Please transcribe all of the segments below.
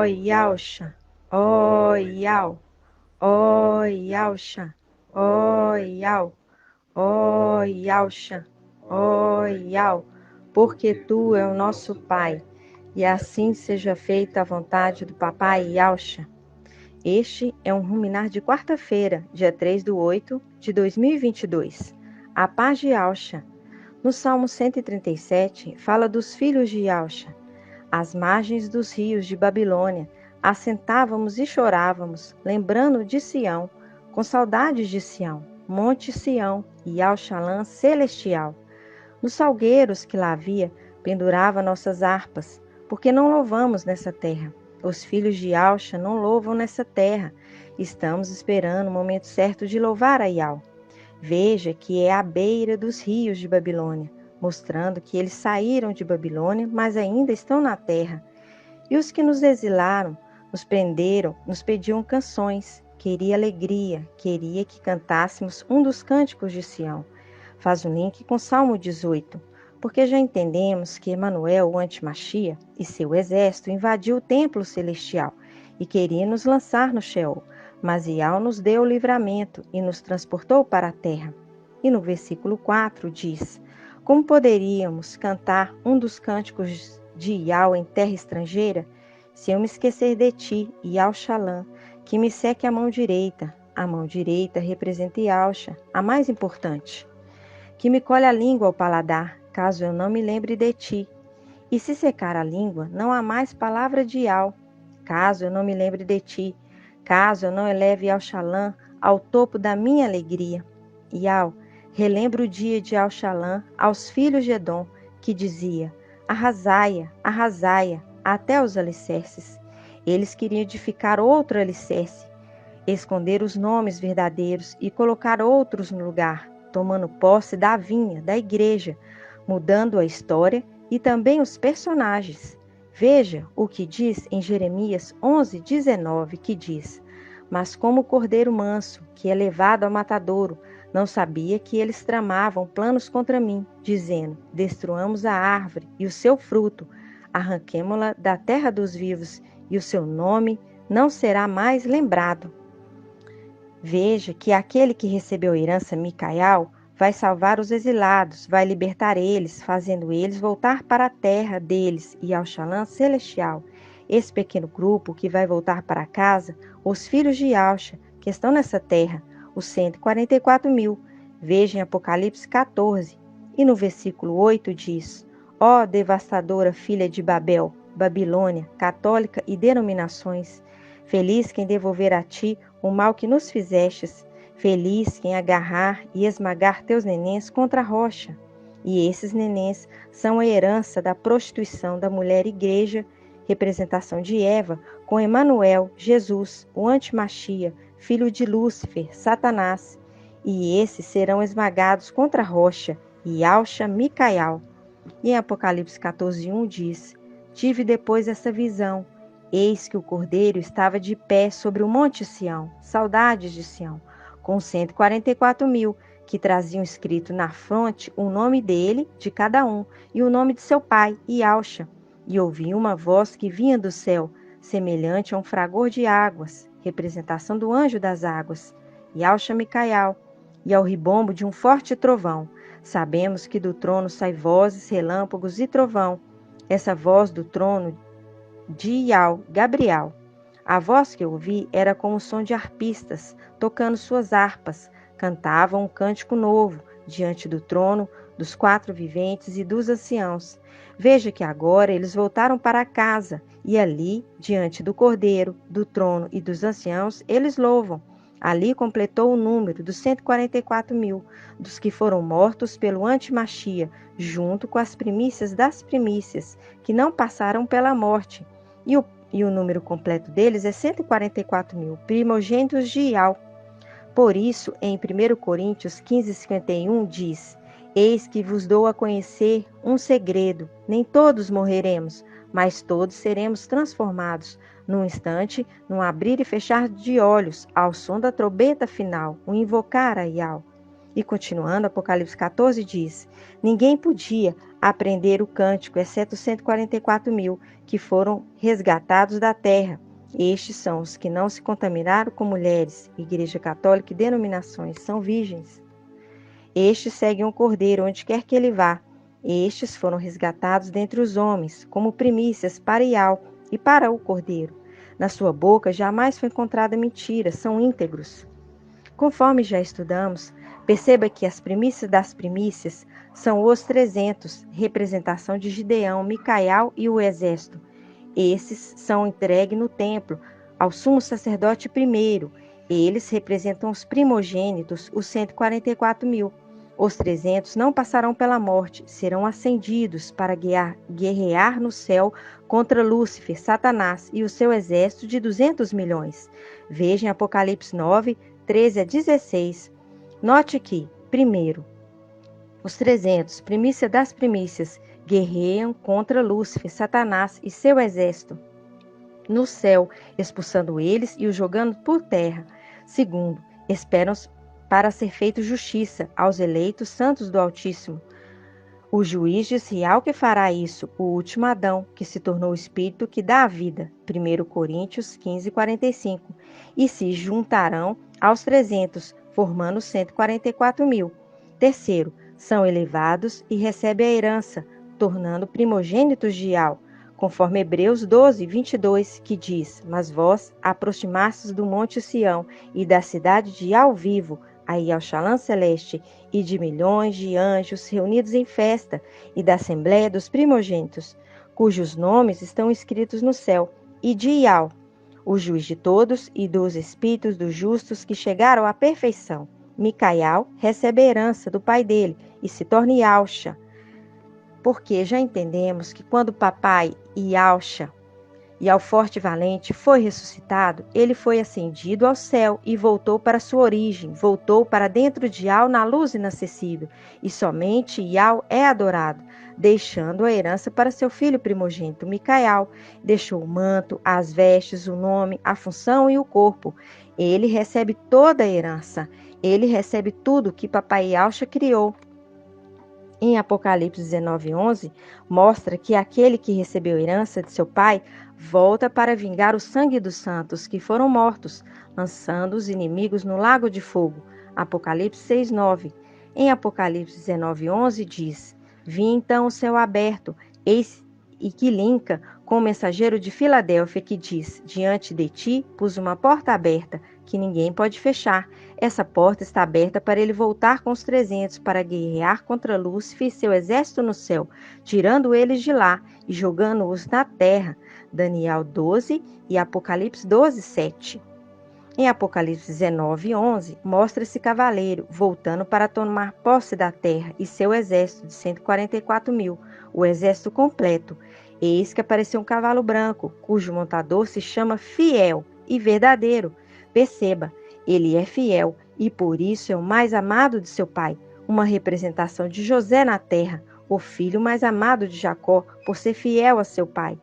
Yausha, ó Yau, ó Yausha, ó Yau, ó Yausha, ó Yau, porque tu é o nosso Pai, e assim seja feita a vontade do Papai Yausha. Este é um ruminar de quarta-feira, dia 3/8 de 2022. A paz de Yausha. No Salmo 137, fala dos filhos de Yausha. Às margens dos rios de Babilônia, assentávamos e chorávamos, lembrando de Sião, com saudades de Sião, Monte Sião e Al-Shalã celestial. Nos salgueiros que lá havia, pendurava nossas harpas, porque não louvamos nessa terra. Os filhos de Yausha não louvam nessa terra. Estamos esperando o momento certo de louvar a Yau. Veja que é à beira dos rios de Babilônia, mostrando que eles saíram de Babilônia, mas ainda estão na terra. E os que nos exilaram, nos prenderam, nos pediam canções. Queria alegria, queria que cantássemos um dos cânticos de Sião. Faz um link com Salmo 18, porque já entendemos que Emanuel, o antimachia, e seu exército invadiu o templo celestial e queria nos lançar no Sheol. Mas Yau nos deu o livramento e nos transportou para a terra. E no versículo 4 diz: como poderíamos cantar um dos cânticos de Yau em terra estrangeira, se eu me esquecer de ti, Yau-Shalã, que me seque a mão direita? A mão direita representa Yausha, a mais importante. Que me colhe a língua ao paladar, caso eu não me lembre de ti. E se secar a língua, não há mais palavra de Yau, caso eu não me lembre de ti, caso eu não eleve Yau-Shalã ao topo da minha alegria. Yau, relembra o dia de Al-Shalã aos filhos de Edom, que dizia: arrasaia, arrasaia, até os alicerces. Eles queriam edificar outro alicerce, esconder os nomes verdadeiros e colocar outros no lugar, tomando posse da vinha, da igreja, mudando a história e também os personagens. Veja o que diz em Jeremias 11:19, que diz: mas como o cordeiro manso, que é levado ao matadouro, não sabia que eles tramavam planos contra mim, dizendo: destruamos a árvore e o seu fruto, arranquemo-la da terra dos vivos, e o seu nome não será mais lembrado. Veja que aquele que recebeu a herança Micaial vai salvar os exilados, vai libertar eles, fazendo eles voltar para a terra deles e ao Shalã celestial. Esse pequeno grupo que vai voltar para casa, os filhos de Yausha, que estão nessa terra, os 144.000. Veja em Apocalipse 14. E no versículo 8 diz: ó devastadora filha de Babel, Babilônia, católica e denominações, feliz quem devolver a ti o mal que nos fizestes, feliz quem agarrar e esmagar teus nenéns contra a rocha. E esses nenéns são a herança da prostituição da mulher igreja, representação de Eva, com Emanuel, Jesus, o antimachia, filho de Lúcifer, Satanás. E esses serão esmagados contra a rocha, e Yausha Micaial. E em Apocalipse 14:1 diz: tive depois essa visão. Eis que o cordeiro estava de pé sobre o monte Sião, saudades de Sião, com 144.000, que traziam escrito na fronte o nome dele, de cada um, e o nome de seu pai, Yausha. E ouvi uma voz que vinha do céu, semelhante a um fragor de águas, representação do anjo das águas, Yausha Micaial, e ao ribombo de um forte trovão. Sabemos que do trono sai vozes, relâmpagos e trovão. Essa voz do trono de Yau, Gabriel. A voz que eu ouvi era como o som de arpistas, tocando suas harpas, cantavam um cântico novo, diante do trono, dos 4 viventes e dos anciãos. Veja que agora eles voltaram para casa, e ali, diante do Cordeiro, do trono e dos anciãos, eles louvam. Ali completou o número dos 144.000, dos que foram mortos pelo antimachia, junto com as primícias das primícias, que não passaram pela morte. E o número completo deles é 144.000, primogênitos de Yau. Por isso, em 1 Coríntios 15:51 diz: eis que vos dou a conhecer um segredo, nem todos morreremos, mas todos seremos transformados, num instante, num abrir e fechar de olhos, ao som da trombeta final, o invocar a Yau. E continuando, Apocalipse 14 diz: ninguém podia aprender o cântico, exceto os 144.000 que foram resgatados da terra. Estes são os que não se contaminaram com mulheres, Igreja Católica e denominações, são virgens. Estes seguem o Cordeiro onde quer que ele vá. Estes foram resgatados dentre os homens, como primícias para Iau e para o Cordeiro. Na sua boca jamais foi encontrada mentira, são íntegros. Conforme já estudamos, perceba que as primícias das primícias são os 300, representação de Gideão, Micael e o exército. Esses são entregues no templo ao sumo sacerdote primeiro. Eles representam os primogênitos, os 144.000. Os 300 não passarão pela morte, serão ascendidos para guerrear no céu contra Lúcifer, Satanás e o seu exército de 200 milhões. Veja em Apocalipse 9, 13 a 16. Note que, primeiro, os 300, primícia das primícias, guerreiam contra Lúcifer, Satanás e seu exército no céu, expulsando eles e os jogando por terra. Segundo, esperam para ser feito justiça aos eleitos santos do Altíssimo. O juiz desreal que fará isso, o último Adão, que se tornou o Espírito que dá a vida. 1 Coríntios 15, 45. E se juntarão aos 300, formando 144.000. Terceiro, são elevados e recebem a herança, tornando primogênitos de Iau, conforme Hebreus 12, 22, que diz: mas vós aproximastes do monte Sião e da cidade de Iau vivo, aí ao Shalom celeste, e de milhões de anjos reunidos em festa, e da assembléia dos primogênitos, cujos nomes estão escritos no céu, e de Iau, o juiz de todos, e dos espíritos dos justos que chegaram à perfeição. Micael recebe a herança do pai dele e se torna Iauxa, porque já entendemos que quando o papai Iauxa, e ao forte e valente, foi ressuscitado, ele foi ascendido ao céu e voltou para sua origem, voltou para dentro de Iau na luz inacessível, e somente Iau é adorado, deixando a herança para seu filho primogênito, Micael. Deixou o manto, as vestes, o nome, a função e o corpo. Ele recebe toda a herança, ele recebe tudo que papai Iauxa criou. Em Apocalipse 19:11, mostra que aquele que recebeu a herança de seu pai volta para vingar o sangue dos santos que foram mortos, lançando os inimigos no lago de fogo. Apocalipse 6:9. Em Apocalipse 19:11 diz: vi então o céu aberto, eis e que linka com o mensageiro de Filadélfia que diz: diante de ti pus uma porta aberta, que ninguém pode fechar. Essa porta está aberta para ele voltar com os 300 para guerrear contra Lúcifer e seu exército no céu, tirando eles de lá e jogando-os na terra. Daniel 12 e Apocalipse 12:7. Em Apocalipse 19:11, mostra esse cavaleiro voltando para tomar posse da terra e seu exército de 144.000, o exército completo. Eis que apareceu um cavalo branco, cujo montador se chama Fiel e Verdadeiro. Perceba, ele é fiel e por isso é o mais amado de seu pai, uma representação de José na terra, o filho mais amado de Jacó, por ser fiel a seu pai.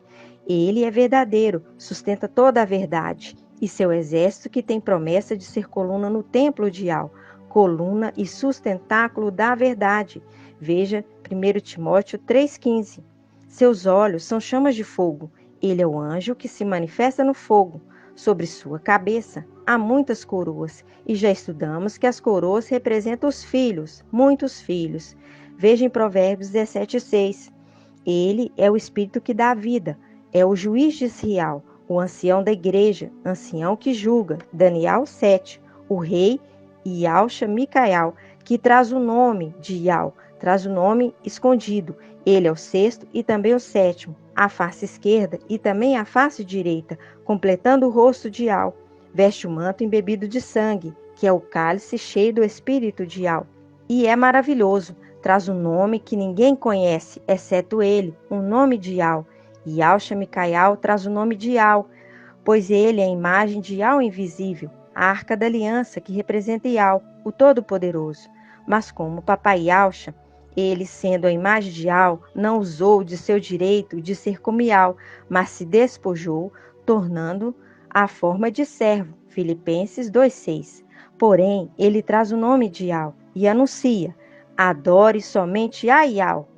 Ele é verdadeiro, sustenta toda a verdade, e seu exército que tem promessa de ser coluna no templo de Iau, coluna e sustentáculo da verdade. Veja 1 Timóteo 3,15. Seus olhos são chamas de fogo, ele é o anjo que se manifesta no fogo. Sobre sua cabeça há muitas coroas, e já estudamos que as coroas representam os filhos, muitos filhos. Veja em Provérbios 17:6. Ele é o Espírito que dá a vida, é o juiz de Israel, o ancião da igreja, ancião que julga. Daniel 7. O rei Iauxa Micael, que traz o nome de Iau, traz o nome escondido. Ele é o sexto e também o sétimo, a face esquerda e também a face direita, completando o rosto de Iau. Veste o manto embebido de sangue, que é o cálice cheio do espírito de Iau. E é maravilhoso, traz um nome que ninguém conhece, exceto ele, o nome de Iau. Iauxa Micael traz o nome de Iau, pois ele é a imagem de Iau invisível, a arca da aliança que representa Iau, o Todo-Poderoso. Mas como papai Iauxa, ele, sendo a imagem de Iau, não usou de seu direito de ser como Iau, mas se despojou, tornando a forma de servo. Filipenses 2,6. Porém, ele traz o nome de Iau, e anuncia: adore somente a Iau.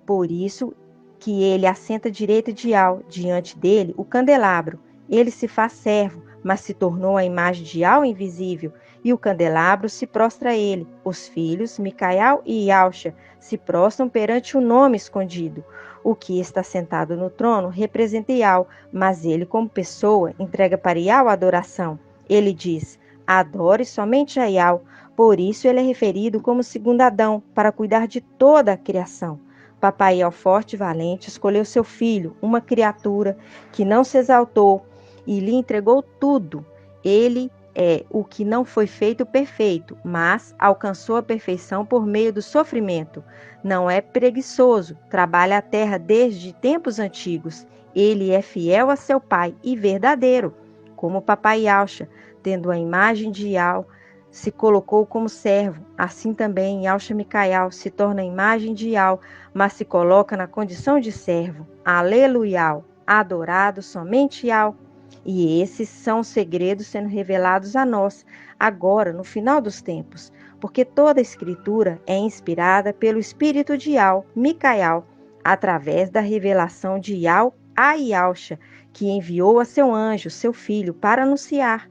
Por isso que ele assenta à direita de Iau, diante dele o candelabro. Ele se faz servo, mas se tornou a imagem de Iau invisível, e o candelabro se prostra a ele. Os filhos, Micael e Iauxa, se prostram perante o nome escondido. O que está sentado no trono representa Iau, mas ele, como pessoa, entrega para Iau a adoração. Ele diz: adore somente a Iau. Por isso ele é referido como segundo Adão, para cuidar de toda a criação. Papai Iau forte e valente escolheu seu filho, uma criatura que não se exaltou, e lhe entregou tudo. Ele é o que não foi feito perfeito, mas alcançou a perfeição por meio do sofrimento. Não é preguiçoso, trabalha a terra desde tempos antigos. Ele é fiel a seu pai e verdadeiro. Como papai Iauxa, tendo a imagem de Iau, se colocou como servo. Assim também Iauxa Micael se torna a imagem de Iau, mas se coloca na condição de servo. Aleluia! Adorado somente Iau. E esses são os segredos sendo revelados a nós, agora, no final dos tempos, porque toda a Escritura é inspirada pelo Espírito de Iau, Micael, através da revelação de Iau a Iauxa, que enviou a seu anjo, seu filho, para anunciar.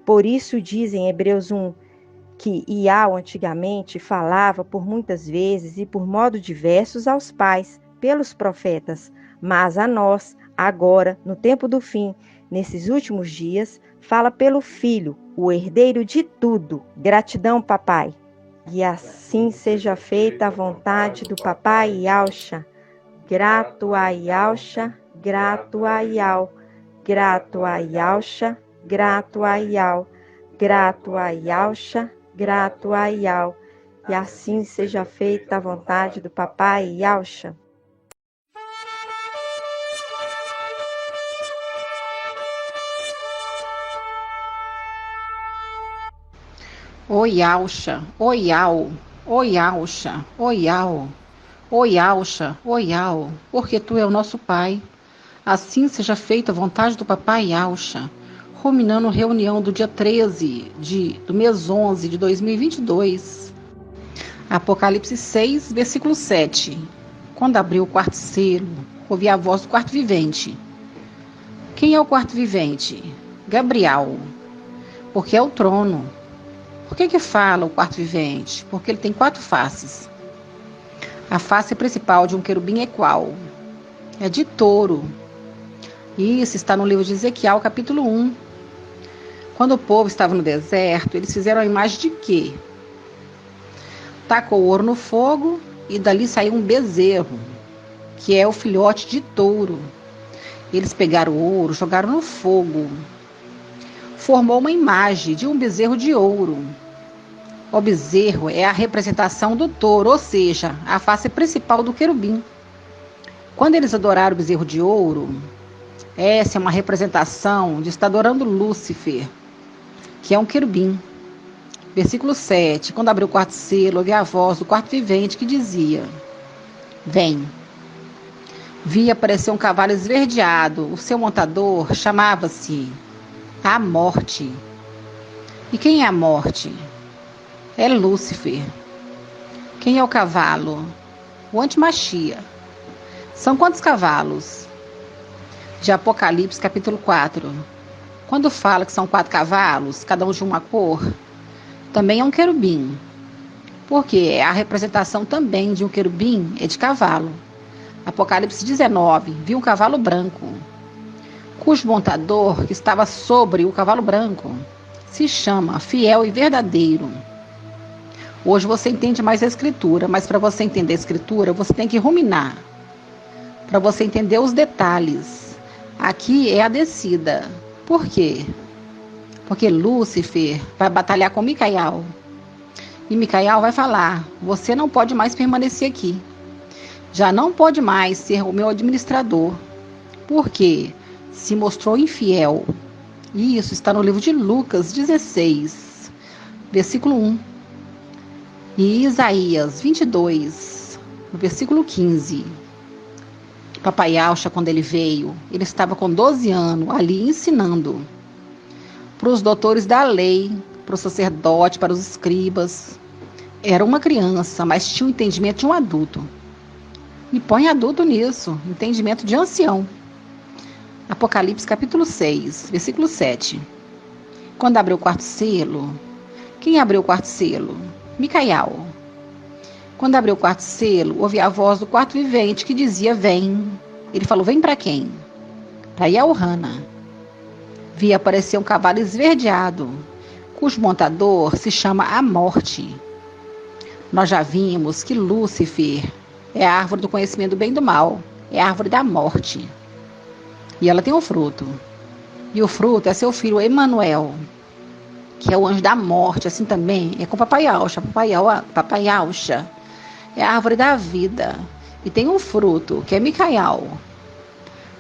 Por isso diz em Hebreus 1, que Iau antigamente falava por muitas vezes e por modo diversos aos pais, pelos profetas, mas a nós, agora, no tempo do fim, nesses últimos dias, fala pelo Filho, o herdeiro de tudo. Gratidão, papai. E assim seja feita a vontade do papai Iauxa. Grato a Iauxa, grato a Iau. Grato a Iauxa, grato a Iau. Grato a Iauxa, grato a Iau. E assim seja feita a vontade do papai Iauxa. Ô Iauxa, ô Iau, ô Iauxa, ô Iau, ô Iauxa, ô Iau, porque tu é o nosso Pai. Assim seja feita a vontade do papai Iauxa, ruminando reunião do dia 13 do mês 11 de 2022. Apocalipse 6, versículo 7. Quando abriu o quarto selo, ouvi a voz do quarto vivente. Quem é o quarto vivente? Gabriel, porque é o trono. Por que fala o quarto vivente? Porque ele tem 4 faces. A face principal de um querubim é qual? É de touro. Isso está no livro de Ezequiel, capítulo 1. Quando o povo estava no deserto, eles fizeram a imagem de quê? Tacou o ouro no fogo e dali saiu um bezerro, que é o filhote de touro. Eles pegaram o ouro, jogaram no fogo. Formou uma imagem de um bezerro de ouro. O bezerro é a representação do touro, ou seja, a face principal do querubim. Quando eles adoraram o bezerro de ouro, essa é uma representação de estar adorando Lúcifer, que é um querubim. Versículo 7. Quando abriu o quarto selo, ouvi a voz do quarto vivente que dizia: vem. Vi aparecer um cavalo esverdeado. O seu montador chamava-se a morte. E quem é a morte? É Lúcifer. Quem é o cavalo? O antimachia. São quantos cavalos? De Apocalipse, capítulo 4. Quando fala que são 4 cavalos, cada um de uma cor, também é um querubim. Porque a representação também de um querubim é de cavalo. Apocalipse 19. Vi um cavalo branco, cujo montador, que estava sobre o cavalo branco, se chama Fiel e Verdadeiro. Hoje você entende mais a Escritura, mas para você entender a Escritura, você tem que ruminar. Para você entender os detalhes. Aqui é a descida. Por quê? Porque Lúcifer vai batalhar com Micael. E Micael vai falar: você não pode mais permanecer aqui. Já não pode mais ser o meu administrador. Por quê? Se mostrou infiel. E isso está no livro de Lucas 16, versículo 1. E Isaías 22, no versículo 15. Papai Iauxa, quando ele veio, ele estava com 12 anos ali ensinando para os doutores da lei, para o sacerdote, para os escribas. Era uma criança, mas tinha o entendimento de um adulto. E põe adulto nisso, entendimento de ancião. Apocalipse capítulo 6, versículo 7. Quando abriu o quarto selo, quem abriu o quarto selo? Micael. Quando abriu o quarto selo, ouvi a voz do quarto vivente que dizia, vem. Ele falou, vem para quem? Para Yaorrana. Vi aparecer um cavalo esverdeado, cujo montador se chama a Morte. Nós já vimos que Lúcifer é a árvore do conhecimento do bem e do mal, é a árvore da morte. E ela tem um fruto. E o fruto é seu filho Emanuel, que é o anjo da morte, assim também é com Papai Yahshua. Papai Yahshua é a árvore da vida. E tem um fruto, que é Micael,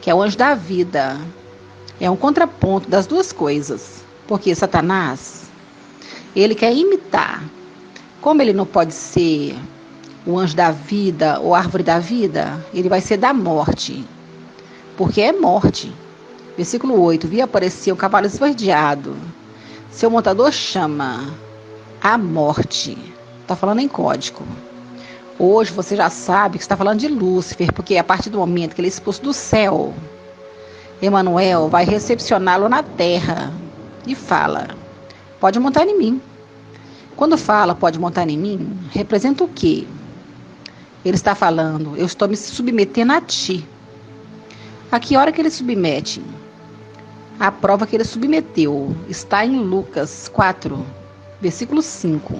que é o anjo da vida. É um contraponto das duas coisas. Porque Satanás, ele quer imitar. Como ele não pode ser o anjo da vida ou árvore da vida, ele vai ser da morte. Porque é morte. Versículo 8. Vi aparecer um cavalo esverdeado. Seu montador chama a morte. Está falando em código. Hoje você já sabe que está falando de Lúcifer, porque a partir do momento que ele é expulso do céu, Emanuel vai recepcioná-lo na terra e fala, pode montar em mim. Quando fala pode montar em mim, representa o quê? Ele está falando, eu estou me submetendo a ti. A que hora que ele submete? A prova que ele submeteu está em Lucas 4, versículo 5.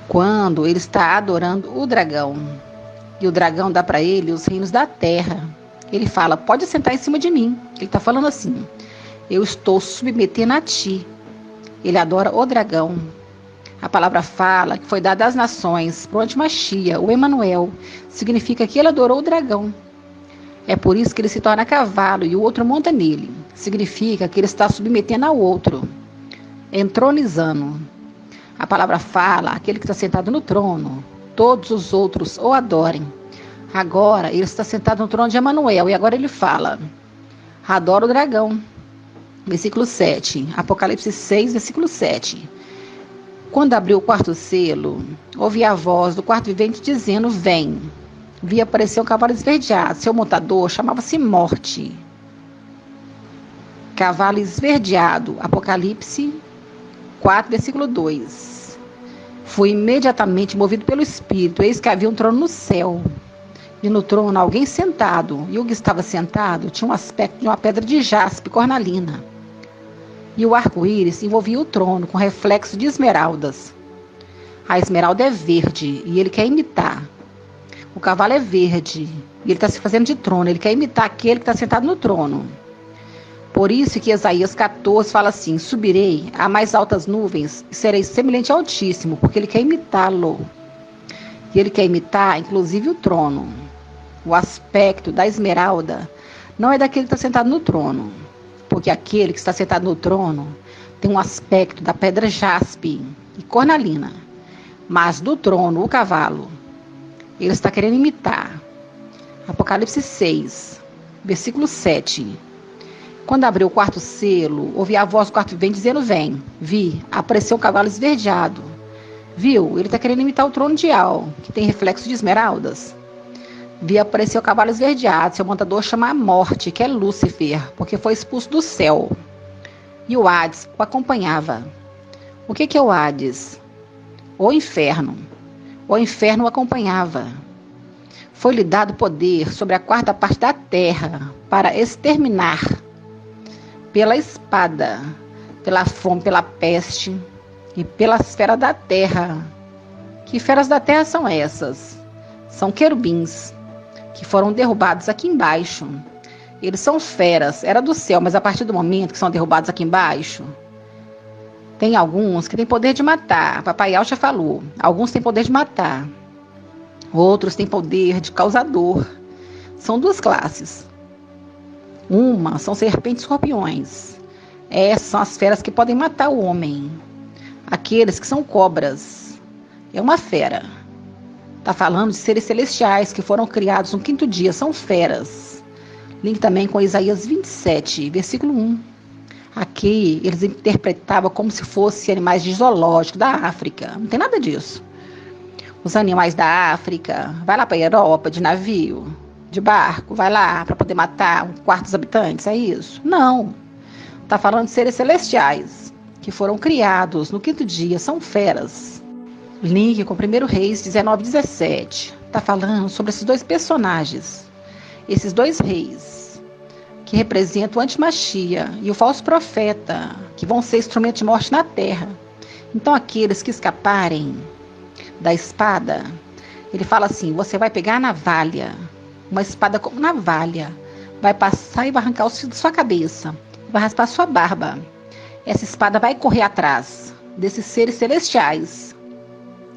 Quando ele está adorando o dragão, e o dragão dá para ele os reinos da terra, ele fala, pode sentar em cima de mim. Ele está falando assim, eu estou submetendo a ti. Ele adora o dragão. A palavra fala que foi dada às nações, pro antimachia, o Emanuel, significa que ele adorou o dragão. É por isso que ele se torna cavalo e o outro monta nele. Significa que ele está submetendo ao outro, entronizando. A palavra fala, aquele que está sentado no trono, todos os outros o adorem. Agora ele está sentado no trono de Emanuel e agora ele fala, adora o dragão. Versículo 7, Apocalipse 6, versículo 7. Quando abriu o quarto selo, ouvi a voz do quarto vivente dizendo, vem. Vi aparecer um cavalo esverdeado, seu montador chamava-se Morte. Cavalo esverdeado, Apocalipse 4, versículo 2. Fui imediatamente movido pelo Espírito, eis que havia um trono no céu. E no trono alguém sentado, e o que estava sentado tinha um aspecto de uma pedra de jaspe cornalina. E o arco-íris envolvia o trono com reflexo de esmeraldas. A esmeralda é verde, e ele quer imitar. O cavalo é verde, e ele está se fazendo de trono, ele quer imitar aquele que está sentado no trono. Por isso que Isaías 14 fala assim, subirei a mais altas nuvens e serei semelhante ao Altíssimo, porque ele quer imitá-lo. E ele quer imitar, inclusive, o trono. O aspecto da esmeralda não é daquele que está sentado no trono, porque aquele que está sentado no trono tem um aspecto da pedra jaspe e cornalina, mas do trono, o cavalo, ele está querendo imitar. Apocalipse 6, versículo 7. Quando abriu o quarto selo, ouvi a voz do quarto vivente dizendo, vem. Vi, apareceu um cavalo esverdeado. Viu? Ele está querendo imitar o trono de Al, que tem reflexo de esmeraldas. Vi aparecer o cavalo esverdeado, seu montador chama a Morte, que é Lúcifer, porque foi expulso do céu. E o Hades o acompanhava. O que é o Hades? O inferno. O inferno o acompanhava. Foi-lhe dado poder sobre a quarta parte da terra para exterminar pela espada, pela fome, pela peste e pelas feras da terra. Que feras da terra são essas? São querubins, que foram derrubados aqui embaixo. Eles são feras, era do céu, mas a partir do momento que são derrubados aqui embaixo, tem alguns que têm poder de matar. Papai Yahshua falou, alguns têm poder de matar, outros têm poder de causador. São duas classes. Uma são serpentes e escorpiões. Essas são as feras que podem matar o homem. Aqueles que são cobras. É uma fera. Está falando de seres celestiais que foram criados no quinto dia. São feras. Link também com Isaías 27, versículo 1. Aqui eles interpretavam como se fossem animais de zoológico da África. Não tem nada disso. Os animais da África, vai lá para a Europa de navio, de barco, vai lá para poder matar um quarto dos habitantes, é isso? Não. Está falando de seres celestiais, que foram criados no 5º dia, são feras. Link com 1 Reis 19:17. Está falando sobre esses dois personagens, esses dois reis, que representam o antimachia e o falso profeta, que vão ser instrumento de morte na terra. Então aqueles que escaparem da espada, ele fala assim, você vai pegar a navalha, uma espada como navalha, vai passar e vai arrancar o fio da sua cabeça, vai raspar sua barba. Essa espada vai correr atrás desses seres celestiais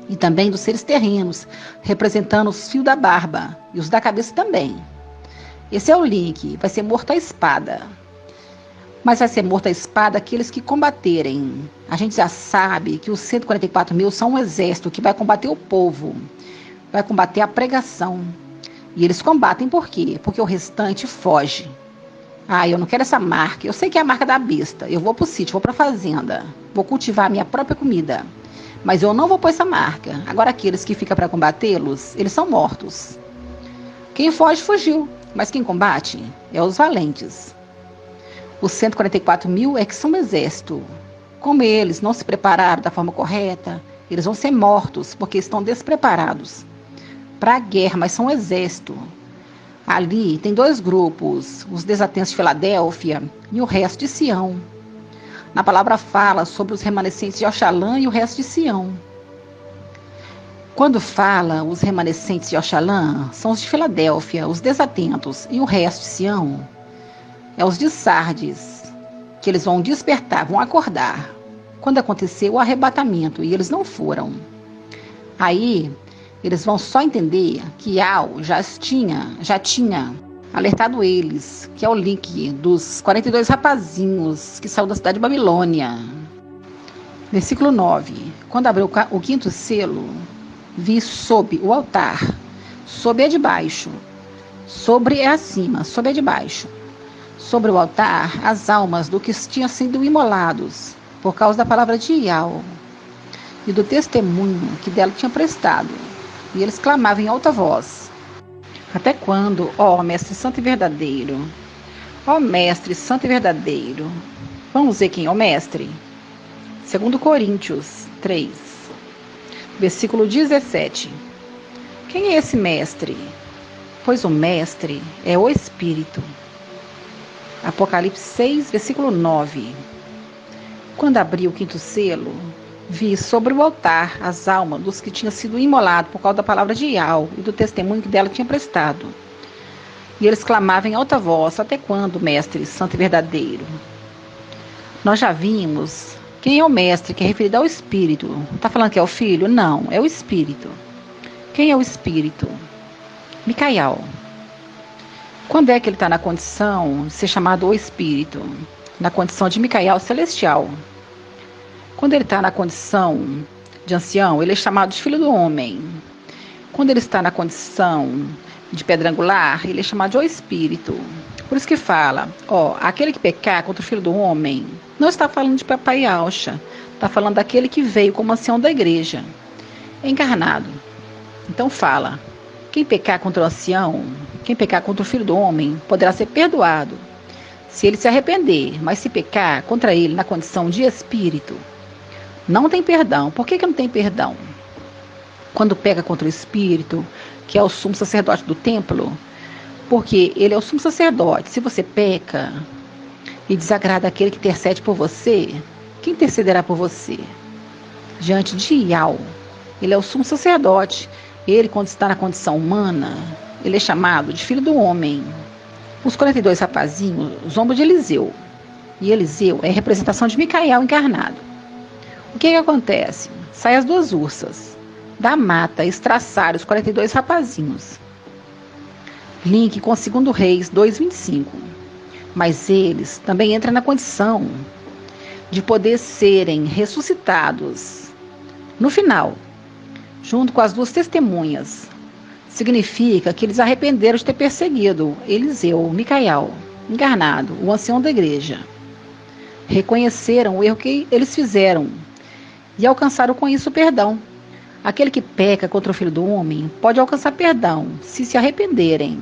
e também dos seres terrenos, representando os fios da barba e os da cabeça também. Esse é o link, vai ser morto a espada. Mas vai ser morto a espada aqueles que combaterem. A gente já sabe que os 144 mil são um exército que vai combater o povo, vai combater a pregação. E eles combatem por quê? Porque o restante foge. Ah, eu não quero essa marca. Eu sei que é a marca da besta. Eu vou para o sítio, vou para a fazenda, vou cultivar a minha própria comida. Mas eu não vou pôr essa marca. Agora aqueles que ficam para combatê-los, eles são mortos. Quem foge, fugiu. Mas quem combate é os valentes. Os 144 mil é que são um exército. Como eles não se prepararam da forma correta, eles vão ser mortos porque estão despreparados para a guerra, mas são um exército. Ali tem dois grupos, os desatentos de Filadélfia e o resto de Sião. Na palavra fala sobre os remanescentes de Oxalã e o resto de Sião. Quando fala os remanescentes de Oxalã, são os de Filadélfia, os desatentos, e o resto de Sião é os de Sardes, que eles vão despertar, vão acordar, quando aconteceu o arrebatamento, e eles não foram. Aí, eles vão só entender que Al já tinha alertado eles, que é o link dos 42 rapazinhos que saiu da cidade de Babilônia. Versículo 9. Quando abriu o 5º selo, vi sob o altar, sob é de baixo, sobre é acima, sob é de baixo, sobre o altar as almas do que tinham sido imolados, por causa da palavra de Ial e do testemunho que dela tinha prestado. E eles clamavam em alta voz: até quando, ó Mestre Santo e Verdadeiro? Ó Mestre Santo e Verdadeiro. Vamos ver quem é o Mestre? 2 Coríntios 3, versículo 17. Quem é esse Mestre? Pois o Mestre é o Espírito. Apocalipse 6, versículo 9. Quando abri o 5º selo, vi sobre o altar as almas dos que tinham sido imolados por causa da palavra de Ial e do testemunho que dela tinha prestado. E eles clamavam em alta voz: até quando, Mestre Santo e Verdadeiro? Nós já vimos quem é o Mestre, que é referido ao Espírito. Está falando que é o Filho? Não, é o Espírito. Quem é o Espírito? Micael. Quando é que ele está na condição de ser chamado o Espírito? Na condição de Micael celestial. Quando ele está na condição de ancião, ele é chamado de Filho do Homem. Quando ele está na condição de pedra angular, ele é chamado de o Espírito. Por isso que fala, aquele que pecar contra o Filho do Homem, não está falando de Papai Alcha, está falando daquele que veio como ancião da igreja, encarnado. Então fala, quem pecar contra o ancião, quem pecar contra o Filho do Homem, poderá ser perdoado, se ele se arrepender. Mas se pecar contra ele na condição de Espírito, não tem perdão. Por que não tem perdão? Quando peca contra o Espírito, que é o sumo sacerdote do templo, porque ele é o sumo sacerdote. Se você peca e desagrada aquele que intercede por você, quem intercederá por você? Diante de Ial, ele é o sumo sacerdote. Ele, quando está na condição humana, ele é chamado de Filho do Homem. Os 42 rapazinhos zombam de Eliseu. E Eliseu é a representação de Micael encarnado. O que acontece? Saem as duas ursas da mata, estraçaram os 42 rapazinhos. Link com 2 Reis 2:25. Mas eles também entram na condição de poder serem ressuscitados no final, junto com as duas testemunhas. Significa que eles arrependeram de ter perseguido Eliseu, Micael, encarnado, o ancião da igreja. reconheceram o erro que eles fizeram e alcançaram com isso o perdão. Aquele que peca contra o Filho do Homem pode alcançar perdão se arrependerem,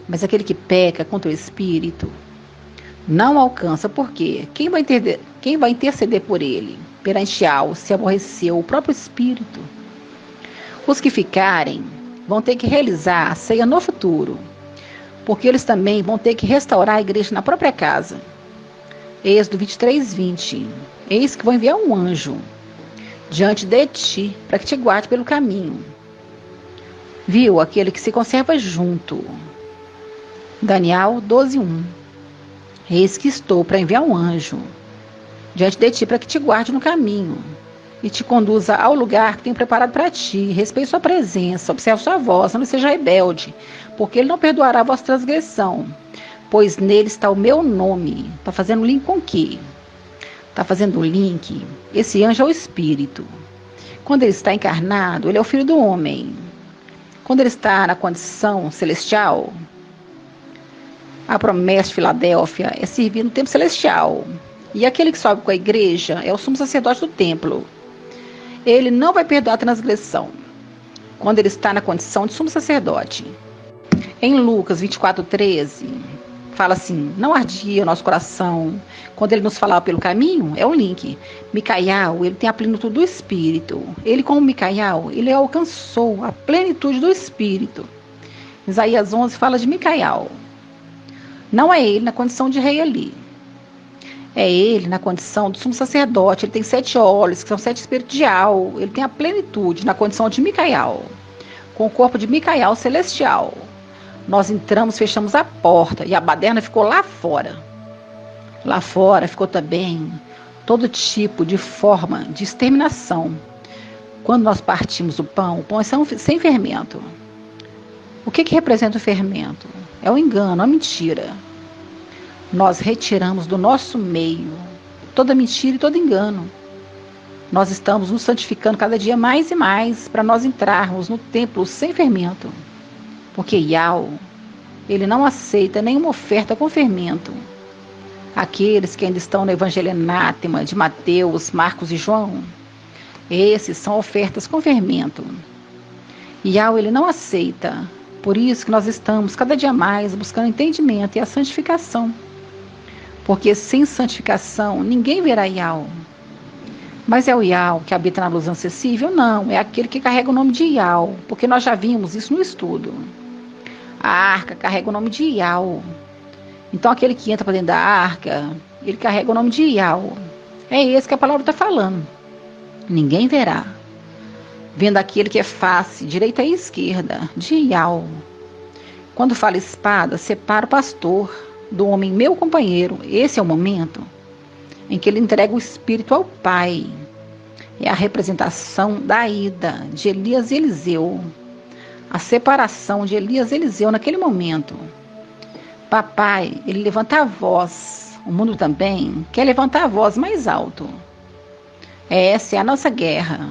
mas aquele que peca contra o Espírito não alcança, porque quem vai interceder por ele perante Al se aborreceu o próprio Espírito? Os que ficarem vão ter que realizar a ceia no futuro, porque eles também vão ter que restaurar a igreja na própria casa. Êxodo 23:20. Eis que vou enviar um anjo diante de ti, para que te guarde pelo caminho. Viu aquele que se conserva junto. Daniel 12:1. Eis que estou para enviar um anjo diante de ti, para que te guarde no caminho e te conduza ao lugar que tenho preparado para ti. Respeite sua presença, observe sua voz, não seja rebelde, porque ele não perdoará a vossa transgressão, pois nele está o meu nome. Está fazendo link com o quê? Está fazendo o link. Esse anjo é o Espírito. Quando ele está encarnado, ele é o Filho do Homem. Quando ele está na condição celestial, a promessa de Filadélfia é servir no templo celestial. E aquele que sobe com a igreja é o sumo sacerdote do templo. Ele não vai perdoar a transgressão quando ele está na condição de sumo sacerdote. Em Lucas 24:13, fala assim: não ardia o nosso coração quando ele nos falava pelo caminho. É o link. Micael, ele tem a plenitude do Espírito. Ele, como Micael, ele alcançou a plenitude do Espírito. Isaías 11 fala de Micael. Não é ele na condição de rei ali. É ele na condição de sumo sacerdote. Ele tem 7 olhos, que são 7 espíritos de Al. Ele tem a plenitude na condição de Micael, com o corpo de Micael celestial. Nós entramos, fechamos a porta e a baderna ficou lá fora. Lá fora ficou também todo tipo de forma de exterminação. Quando nós partimos o pão é sem fermento. O que representa o fermento? É o engano, a mentira. Nós retiramos do nosso meio toda mentira e todo engano. Nós estamos nos santificando cada dia mais e mais para nós entrarmos no templo sem fermento. Porque Yahweh, ele não aceita nenhuma oferta com fermento. Aqueles que ainda estão no Evangelho Anátema de Mateus, Marcos e João, esses são ofertas com fermento. Yahweh, ele não aceita. Por isso que nós estamos cada dia mais buscando entendimento e a santificação. Porque sem santificação ninguém verá Yahweh. Mas é o Yahweh que habita na luz acessível? Não, é aquele que carrega o nome de Yahweh, porque nós já vimos isso no estudo. A arca carrega o nome de Yahweh. Então aquele que entra para dentro da arca, ele carrega o nome de Yahweh. É esse que a palavra está falando. Ninguém verá. Vendo aquele que é face, direita e esquerda, de Yahweh. Quando fala espada, separa o pastor do homem meu companheiro. Esse é o momento em que ele entrega o Espírito ao Pai. É a representação da ida de Elias e Eliseu. A separação de Elias e Eliseu naquele momento. Papai, ele levanta a voz. O mundo também quer levantar a voz mais alto. Essa é a nossa guerra.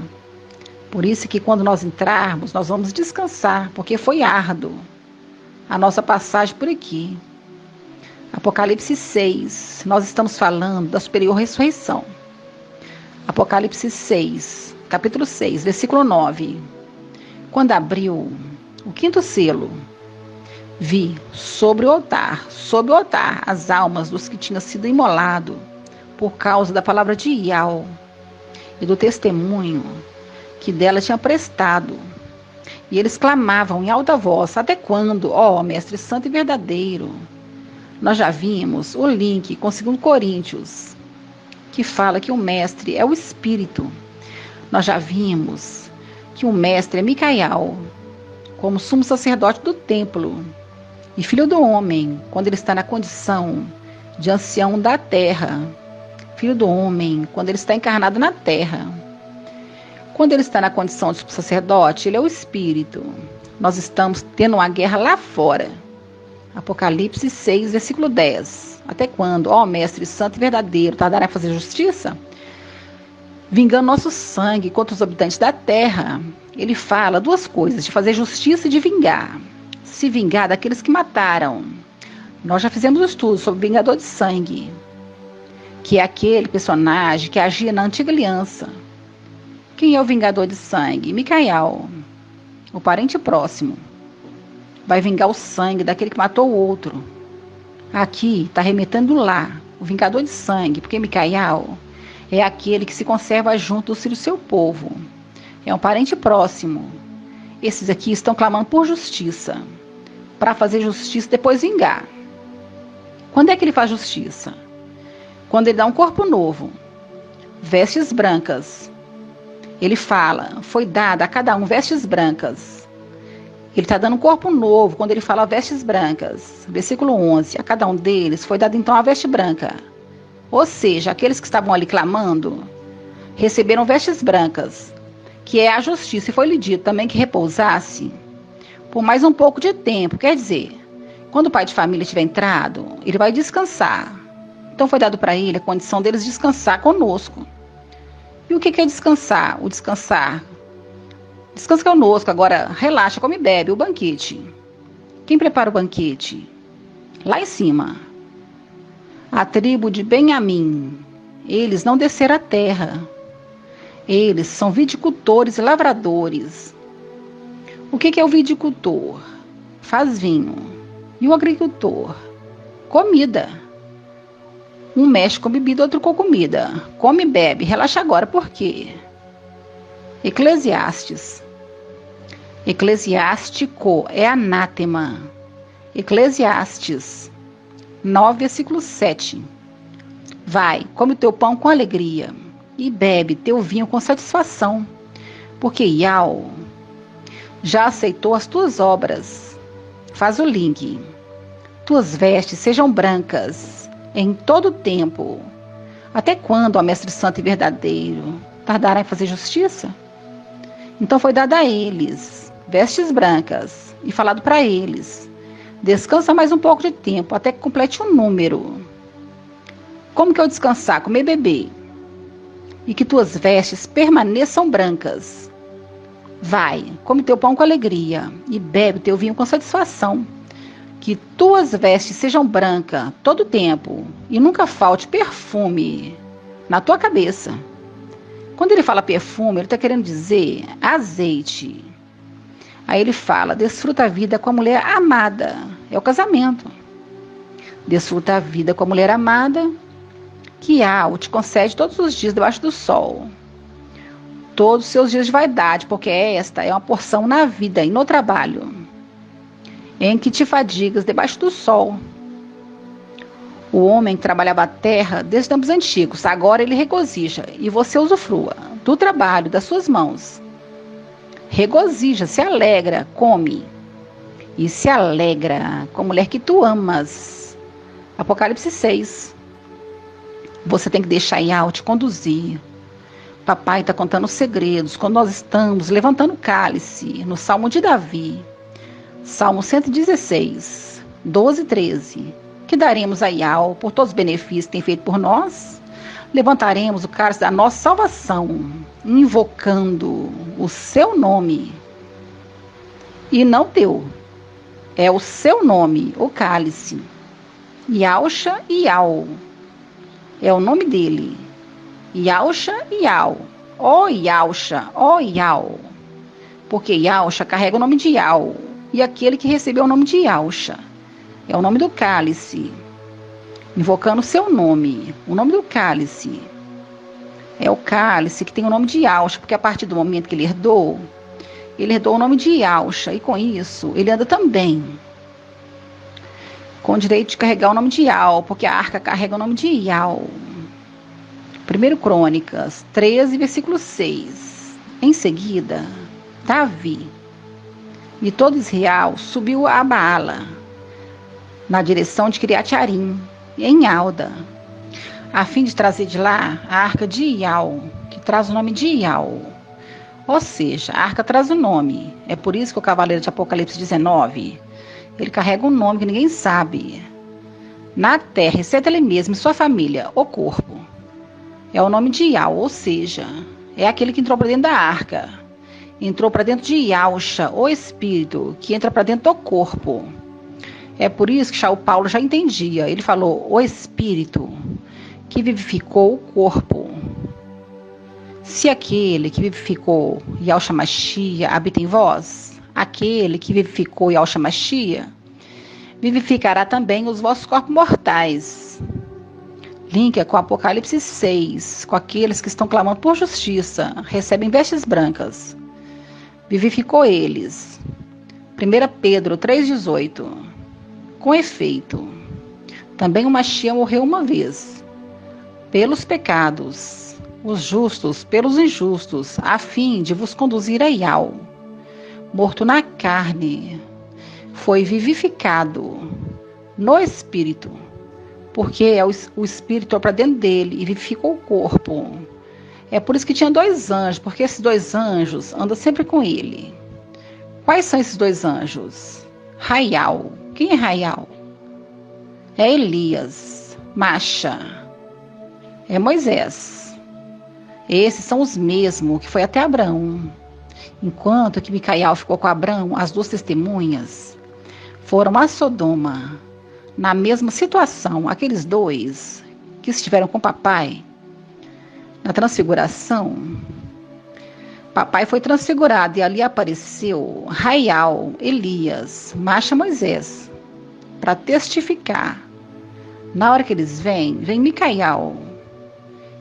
Por isso que quando nós entrarmos, nós vamos descansar, porque foi árduo a nossa passagem por aqui. Apocalipse 6, nós estamos falando da superior ressurreição. Apocalipse 6, capítulo 6, versículo 9. Quando abriu o 5º selo, vi sobre o altar, as almas dos que tinham sido imolados por causa da palavra de Yahweh e do testemunho que dela tinha prestado. E eles clamavam em alta voz: até quando, ó Mestre Santo e Verdadeiro? Nós já vimos o link com 2 Coríntios, que fala que o Mestre é o Espírito. Nós já vimos que o Mestre é Micael, como sumo sacerdote do templo, e Filho do Homem, quando ele está na condição de ancião da terra. Filho do Homem, quando ele está encarnado na terra. Quando ele está na condição de sacerdote, ele é o Espírito. Nós estamos tendo uma guerra lá fora. Apocalipse 6, versículo 10. Até quando, ó Mestre Santo e Verdadeiro, tardará a fazer justiça? Vingando nosso sangue contra os habitantes da terra. Ele fala 2 coisas, de fazer justiça e de vingar. Se vingar daqueles que mataram. Nós já fizemos um estudo sobre vingador de sangue. que é aquele personagem que agia na antiga aliança. Quem é o vingador de sangue? Micael, o parente próximo. Vai vingar o sangue daquele que matou o outro. Aqui está remetendo lá, o vingador de sangue, porque Micael é aquele que se conserva junto do seu povo. É um parente próximo. Esses aqui estão clamando por justiça, para fazer justiça e depois vingar. Quando é que ele faz justiça? Quando ele dá um corpo novo, vestes brancas. Ele fala, foi dada a cada um vestes brancas. Ele está dando um corpo novo quando ele fala vestes brancas. Versículo 11, a cada um deles foi dada então a veste branca. Ou seja, aqueles que estavam ali clamando, receberam vestes brancas, que é a justiça, e foi-lhe dito também que repousasse por mais um pouco de tempo. Quer dizer, quando o pai de família tiver entrado, ele vai descansar. Então foi dado para ele a condição deles descansar conosco. E o que é descansar? O descansar. Descansa conosco, agora relaxa, come e bebe, o banquete. Quem prepara o banquete? Lá em cima. A tribo de Benjamim. Eles não desceram a terra. Eles são viticultores e lavradores. O que é o viticultor? Faz vinho. E o agricultor? Comida. Um mexe com bebida, outro com comida. Come e bebe. Relaxa agora, por quê? Eclesiastes. Eclesiástico é anátema. Eclesiastes 9, versículo 7. Vai, come o teu pão com alegria e bebe teu vinho com satisfação, porque Yahweh já aceitou as tuas obras. Faz o link. Tuas vestes sejam brancas em todo o tempo. Até quando, ó Mestre Santo e Verdadeiro, tardará em fazer justiça? Então foi dado a eles vestes brancas e falado para eles: descansa mais um pouco de tempo até que complete um número. Como que eu descansar? Comer e beber. E que tuas vestes permaneçam brancas. Vai, come teu pão com alegria e bebe teu vinho com satisfação. Que tuas vestes sejam brancas todo o tempo e nunca falte perfume na tua cabeça. Quando ele fala perfume, ele está querendo dizer azeite. Aí ele fala, desfruta a vida com a mulher amada. É o casamento. Desfruta a vida com a mulher amada, que Yahweh te concede todos os dias debaixo do sol. Todos os seus dias de vaidade, porque esta é uma porção na vida e no trabalho, em que te fadigas debaixo do sol. O homem que trabalhava a terra desde os tempos antigos, agora ele regozija, e você usufrua do trabalho das suas mãos. Regozija, se alegra, come, e se alegra com a mulher que tu amas. Apocalipse 6. Você tem que deixar Yahweh te conduzir. Papai está contando os segredos quando nós estamos levantando o cálice no Salmo de Davi. Salmo 116, 12 e 13. Que daremos a Yahweh por todos os benefícios que tem feito por nós? Levantaremos o cálice da nossa salvação, invocando o seu nome. E não teu. É o seu nome, o cálice. Yausha e Yau. É o nome dele. Yausha e Yau. Ó Yausha, ó Yau. Porque Yausha carrega o nome de Yau. E aquele que recebeu o nome de Yausha é o nome do cálice. Invocando o seu nome. O nome do cálice. É o cálice que tem o nome de Yausha. Porque a partir do momento que ele herdou o nome de Yausha. E com isso, ele anda também com o direito de carregar o nome de Yau, porque a arca carrega o nome de Yau. 1 Crônicas 13, versículo 6. Em seguida, Davi e todo Israel subiu a Baala, na direção de Kiriat-Arim, em Alda, a fim de trazer de lá a arca de Yau, que traz o nome de Yau. Ou seja, a arca traz o nome. É por isso que o cavaleiro de Apocalipse 19, ele carrega um nome que ninguém sabe. Na terra, exceto ele mesmo e sua família, o corpo. É o nome de Yau, ou seja, é aquele que entrou para dentro da arca. Entrou para dentro de Yausha, o espírito, que entra para dentro do corpo. É por isso que o Paulo já entendia. Ele falou, o espírito que vivificou o corpo. Se aquele que vivificou Yahshua Mashiach habita em vós, aquele que vivificou Yahshua Mashiach vivificará também os vossos corpos mortais. Linka com Apocalipse 6, com aqueles que estão clamando por justiça, recebem vestes brancas. Vivificou eles. 1 Pedro 3,18. Com efeito, também o Mashiach morreu uma vez, pelos pecados, os justos pelos injustos, a fim de vos conduzir a Yahweh. Morto na carne, foi vivificado no Espírito, porque o Espírito é para dentro dele e vivificou o corpo. É por isso que tinha 2 anjos, porque esses 2 anjos andam sempre com ele. Quais são esses 2 anjos? Raial. Quem é Raial? É Elias. Macha. É Moisés. Esses são os mesmos que foi até Abraão. Enquanto que Micael ficou com Abraão, as 2 testemunhas foram a Sodoma. Na mesma situação, aqueles 2 que estiveram com papai na transfiguração, papai foi transfigurado e ali apareceu Raial, Elias, Macha, Moisés, para testificar. Na hora que eles vem Micael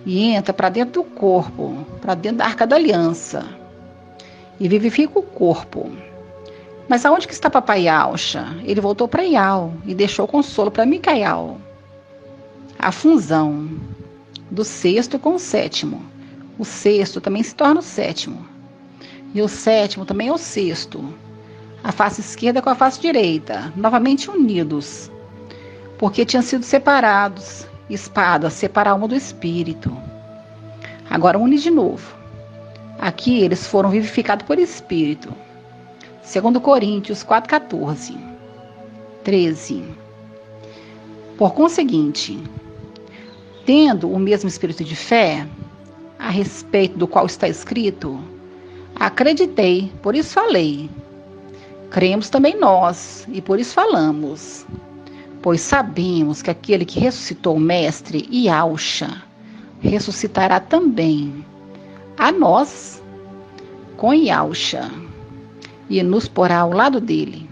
e entra para dentro do corpo, para dentro da Arca da Aliança e vivifica o corpo. Mas aonde que está papai Yahshua? Ele voltou para Yahweh e deixou o consolo para Micael. A fusão do 6º com o 7º. O 6º também se torna o 7º. E o 7º também é o 6º. A face esquerda com a face direita, novamente unidos. Porque tinham sido separados. Espada, separa a alma do espírito. Agora une de novo. Aqui eles foram vivificados por espírito. 2 Coríntios 4,14, 13. Por conseguinte, tendo o mesmo espírito de fé, a respeito do qual está escrito, acreditei, por isso falei. Cremos também nós, e por isso falamos. Pois sabemos que aquele que ressuscitou o Mestre Yahshua ressuscitará também a nós com Yahshua e nos porá ao lado dele,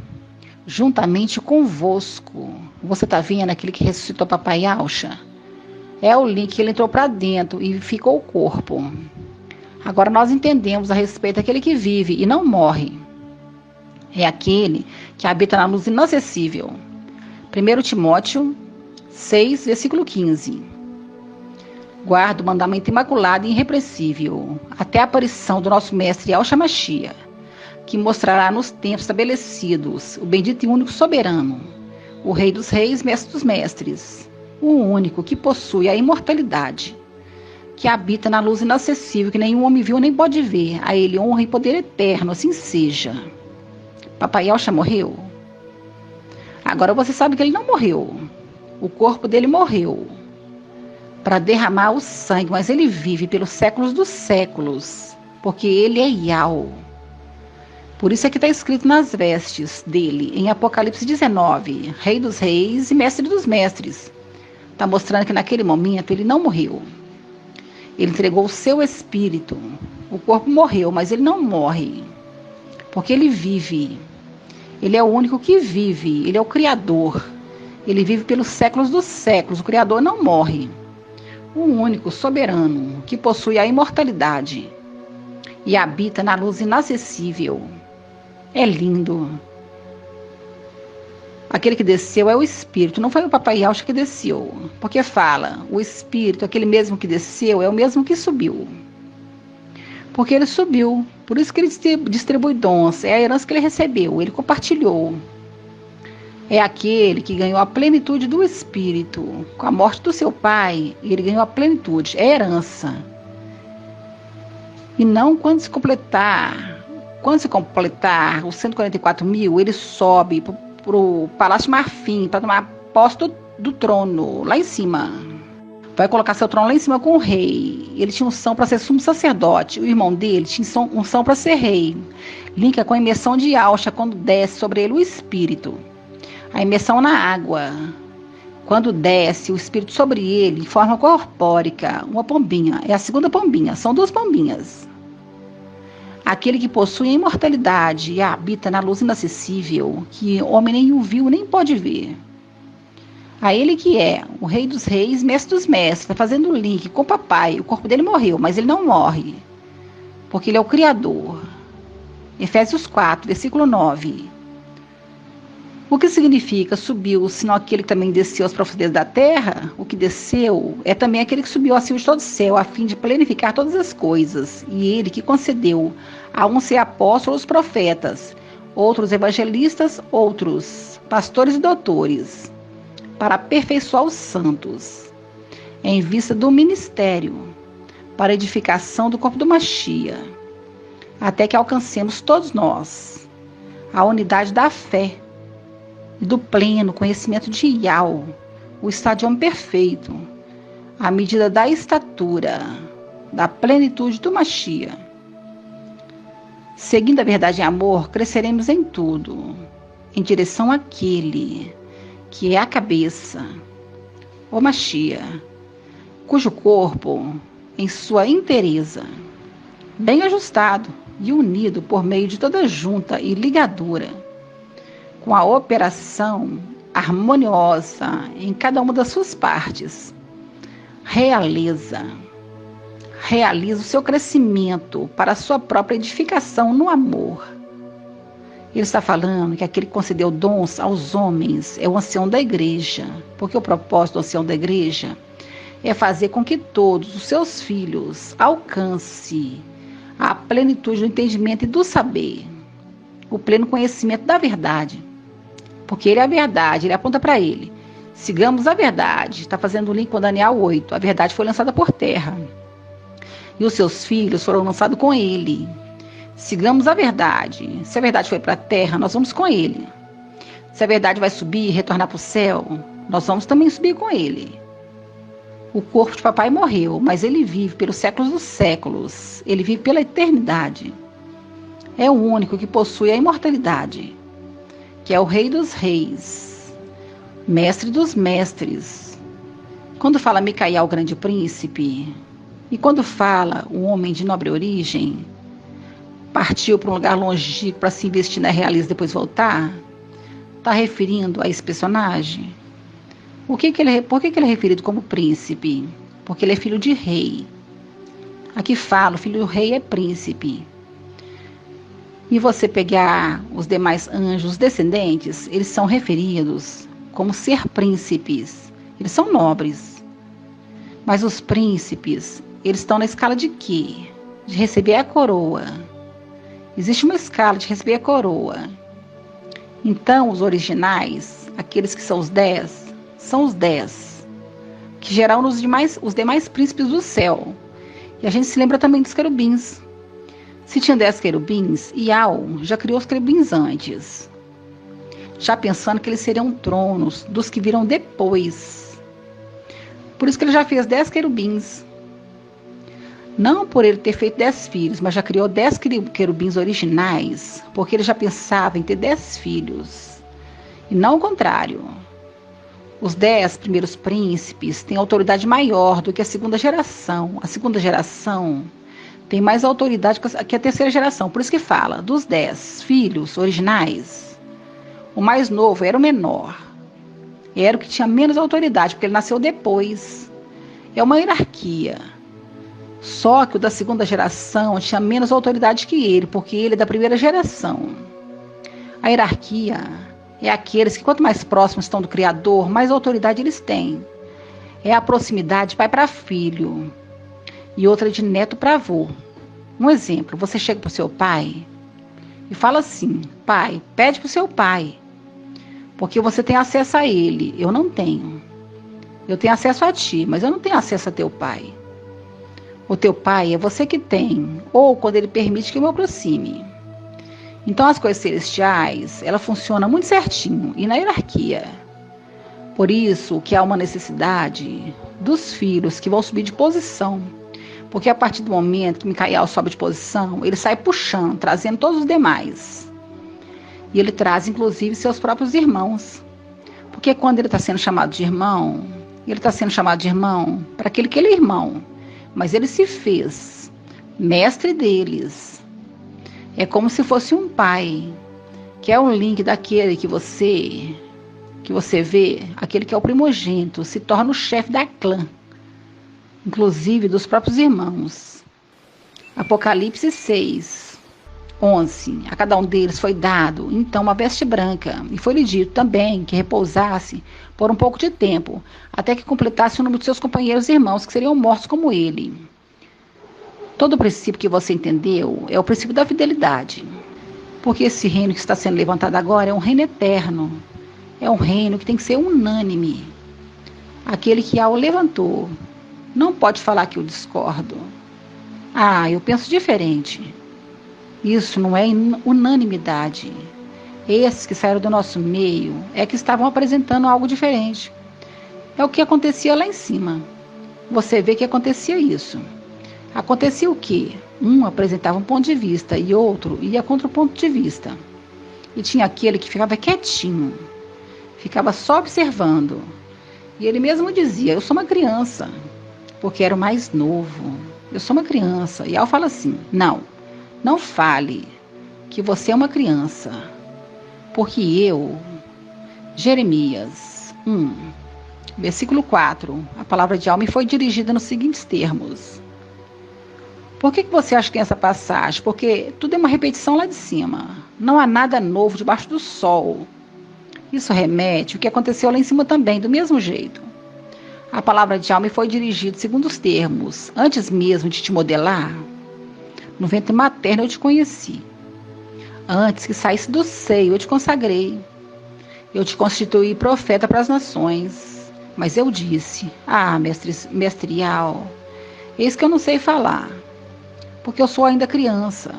juntamente convosco. Você está vendo aquele que ressuscitou papai Yahshua? É o link que ele entrou para dentro e ficou o corpo. Agora nós entendemos a respeito daquele que vive e não morre. É aquele que habita na luz inacessível. 1 Timóteo 6, versículo 15. Guarda o mandamento imaculado e irrepreensível, até a aparição do nosso mestre Yahshua Mashiach, que mostrará nos tempos estabelecidos o bendito e único soberano, o Rei dos Reis, Mestre dos Mestres, o único que possui a imortalidade, que habita na luz inacessível que nenhum homem viu nem pode ver, a ele honra e poder eterno, assim seja. Papai Yahshua morreu? Agora você sabe que ele não morreu. O corpo dele morreu para derramar o sangue, mas ele vive pelos séculos dos séculos, porque ele é Yahweh. Por isso é que está escrito nas vestes dele, em Apocalipse 19, Rei dos Reis e Mestre dos Mestres. Está mostrando que naquele momento ele não morreu. Ele entregou o seu espírito. O corpo morreu, mas ele não morre, porque ele vive. Ele é o único que vive, ele é o Criador. Ele vive pelos séculos dos séculos, o Criador não morre. O único soberano que possui a imortalidade e habita na luz inacessível. É lindo. Aquele que desceu é o Espírito, não foi o papai Yahshua que desceu. Porque fala, o Espírito, aquele mesmo que desceu, é o mesmo que subiu. Porque ele subiu, por isso que ele distribui dons, é a herança que ele recebeu, ele compartilhou. É aquele que ganhou a plenitude do Espírito. Com a morte do seu pai, ele ganhou a plenitude, é herança. E não quando se completar os 144 mil, ele sobe para o Palácio de Marfim, para tomar posse do trono, lá em cima. Vai colocar seu trono lá em cima com o rei. Ele tinha unção para ser sumo sacerdote. O irmão dele tinha unção para ser rei. Linka com a imersão de Yahshua, quando desce sobre ele o Espírito. A imersão na água. Quando desce o espírito sobre ele, em forma corpórica, uma pombinha, é a segunda pombinha, são 2 pombinhas. Aquele que possui a imortalidade e habita na luz inacessível, que homem nenhum viu nem pode ver. A ele que é o Rei dos Reis, Mestre dos Mestres, está fazendo o link com o papai. O corpo dele morreu, mas ele não morre, porque ele é o Criador. Efésios 4, versículo 9. O que significa subiu, senão aquele que também desceu às profundezas da terra? O que desceu é também aquele que subiu acima de todo o céu, a fim de planificar todas as coisas. E ele que concedeu a uns ser apóstolos, profetas, outros evangelistas, outros pastores e doutores, para aperfeiçoar os santos, em vista do ministério, para a edificação do corpo do Machia, até que alcancemos todos nós a unidade da fé e do pleno conhecimento de Yahweh, o estado de homem perfeito, à medida da estatura, da plenitude do Machia. Seguindo a verdade em amor, cresceremos em tudo, em direção àquele que é a cabeça, o Machia, cujo corpo, em sua inteireza, bem ajustado e unido por meio de toda junta e ligadura, com a operação harmoniosa em cada uma das suas partes, realiza o seu crescimento para a sua própria edificação no amor. Ele está falando que aquele que concedeu dons aos homens é o ancião da igreja, porque o propósito do ancião da igreja é fazer com que todos os seus filhos alcancem a plenitude do entendimento e do saber, o pleno conhecimento da verdade. Porque ele é a verdade, ele aponta para ele. Sigamos a verdade. Está fazendo o link com Daniel 8. A verdade foi lançada por terra. E os seus filhos foram lançados com ele. Sigamos a verdade. Se a verdade foi para a terra, nós vamos com ele. Se a verdade vai subir e retornar para o céu, nós vamos também subir com ele. O corpo de papai morreu, mas ele vive pelos séculos dos séculos. Ele vive pela eternidade. É o único que possui a imortalidade, que é o Rei dos Reis, Mestre dos Mestres. Quando fala Micael, o grande príncipe, e quando fala o homem de nobre origem, partiu para um lugar longínquo para se investir na realeza e depois voltar, está referindo a esse personagem? Por que ele é referido como príncipe? Porque ele é filho de rei. Aqui fala, o filho do rei é príncipe. E você pegar os demais anjos, os descendentes, eles são referidos como ser príncipes. Eles são nobres. Mas os príncipes, eles estão na escala de quê? De receber a coroa. Existe uma escala de receber a coroa. Então, os originais, aqueles que são os 10, são os 10, que gerarão os demais príncipes do céu. E a gente se lembra também dos querubins. Se tinha 10 querubins, Yahweh já criou os querubins antes, já pensando que eles seriam tronos dos que viram depois. Por isso que ele já fez 10 querubins. Não por ele ter feito 10 filhos, mas já criou 10 querubins originais, porque ele já pensava em ter 10 filhos. E não o contrário. Os 10 primeiros príncipes têm autoridade maior do que a segunda geração. A segunda geração tem mais autoridade que a terceira geração. Por isso que fala, dos 10 filhos originais, o mais novo era o menor. Era o que tinha menos autoridade, porque ele nasceu depois. É uma hierarquia. Só que o da segunda geração tinha menos autoridade que ele, porque ele é da primeira geração. A hierarquia é aqueles que, quanto mais próximos estão do Criador, mais autoridade eles têm. É a proximidade de pai para filho. E outra de neto para avô. Um exemplo, você chega para o seu pai e fala assim: pai, pede para o seu pai, porque você tem acesso a ele, eu não tenho. Eu tenho acesso a ti, mas eu não tenho acesso a teu pai. O teu pai é você que tem, ou quando ele permite que eu me aproxime. Então as coisas celestiais, ela funciona muito certinho e na hierarquia. Por isso que há uma necessidade dos filhos que vão subir de posição. Porque a partir do momento que Micael sobe de posição, ele sai puxando, trazendo todos os demais. E ele traz, inclusive, seus próprios irmãos. Porque quando ele está sendo chamado de irmão, ele está sendo chamado de irmão para aquele que ele é irmão. Mas ele se fez mestre deles. É como se fosse um pai, que é um link daquele que você vê, aquele que é o primogênito, se torna o chefe da clã, inclusive dos próprios irmãos. Apocalipse 6, 11. A cada um deles foi dado, então, uma veste branca, e foi-lhe dito também que repousasse por um pouco de tempo, até que completasse o número de seus companheiros e irmãos, que seriam mortos como ele. Todo o princípio que você entendeu é o princípio da fidelidade, porque esse reino que está sendo levantado agora é um reino eterno, é um reino que tem que ser unânime. Aquele que o levantou não pode falar que eu discordo. Eu penso diferente. Isso não é unanimidade. Esses que saíram do nosso meio é que estavam apresentando algo diferente. É o que acontecia lá em cima. Você vê que acontecia isso. Acontecia o quê? Um apresentava um ponto de vista e outro ia contra o ponto de vista. E tinha aquele que ficava quietinho, ficava só observando. E ele mesmo dizia, eu sou uma criança, porque era o mais novo. Eu sou uma criança. E Yahweh fala assim, não fale que você é uma criança, porque eu, Jeremias 1, versículo 4, a palavra de Yahweh me foi dirigida nos seguintes termos. Por que você acha que tem essa passagem? Porque tudo é uma repetição lá de cima. Não há nada novo debaixo do sol. Isso remete ao que aconteceu lá em cima também, do mesmo jeito. A palavra de Yahweh me foi dirigida segundo os termos. Antes mesmo de te modelar, no ventre materno eu te conheci. Antes que saísse do seio eu te consagrei. Eu te constituí profeta para as nações. Mas eu disse, mestre Yahweh, eis que eu não sei falar, porque eu sou ainda criança.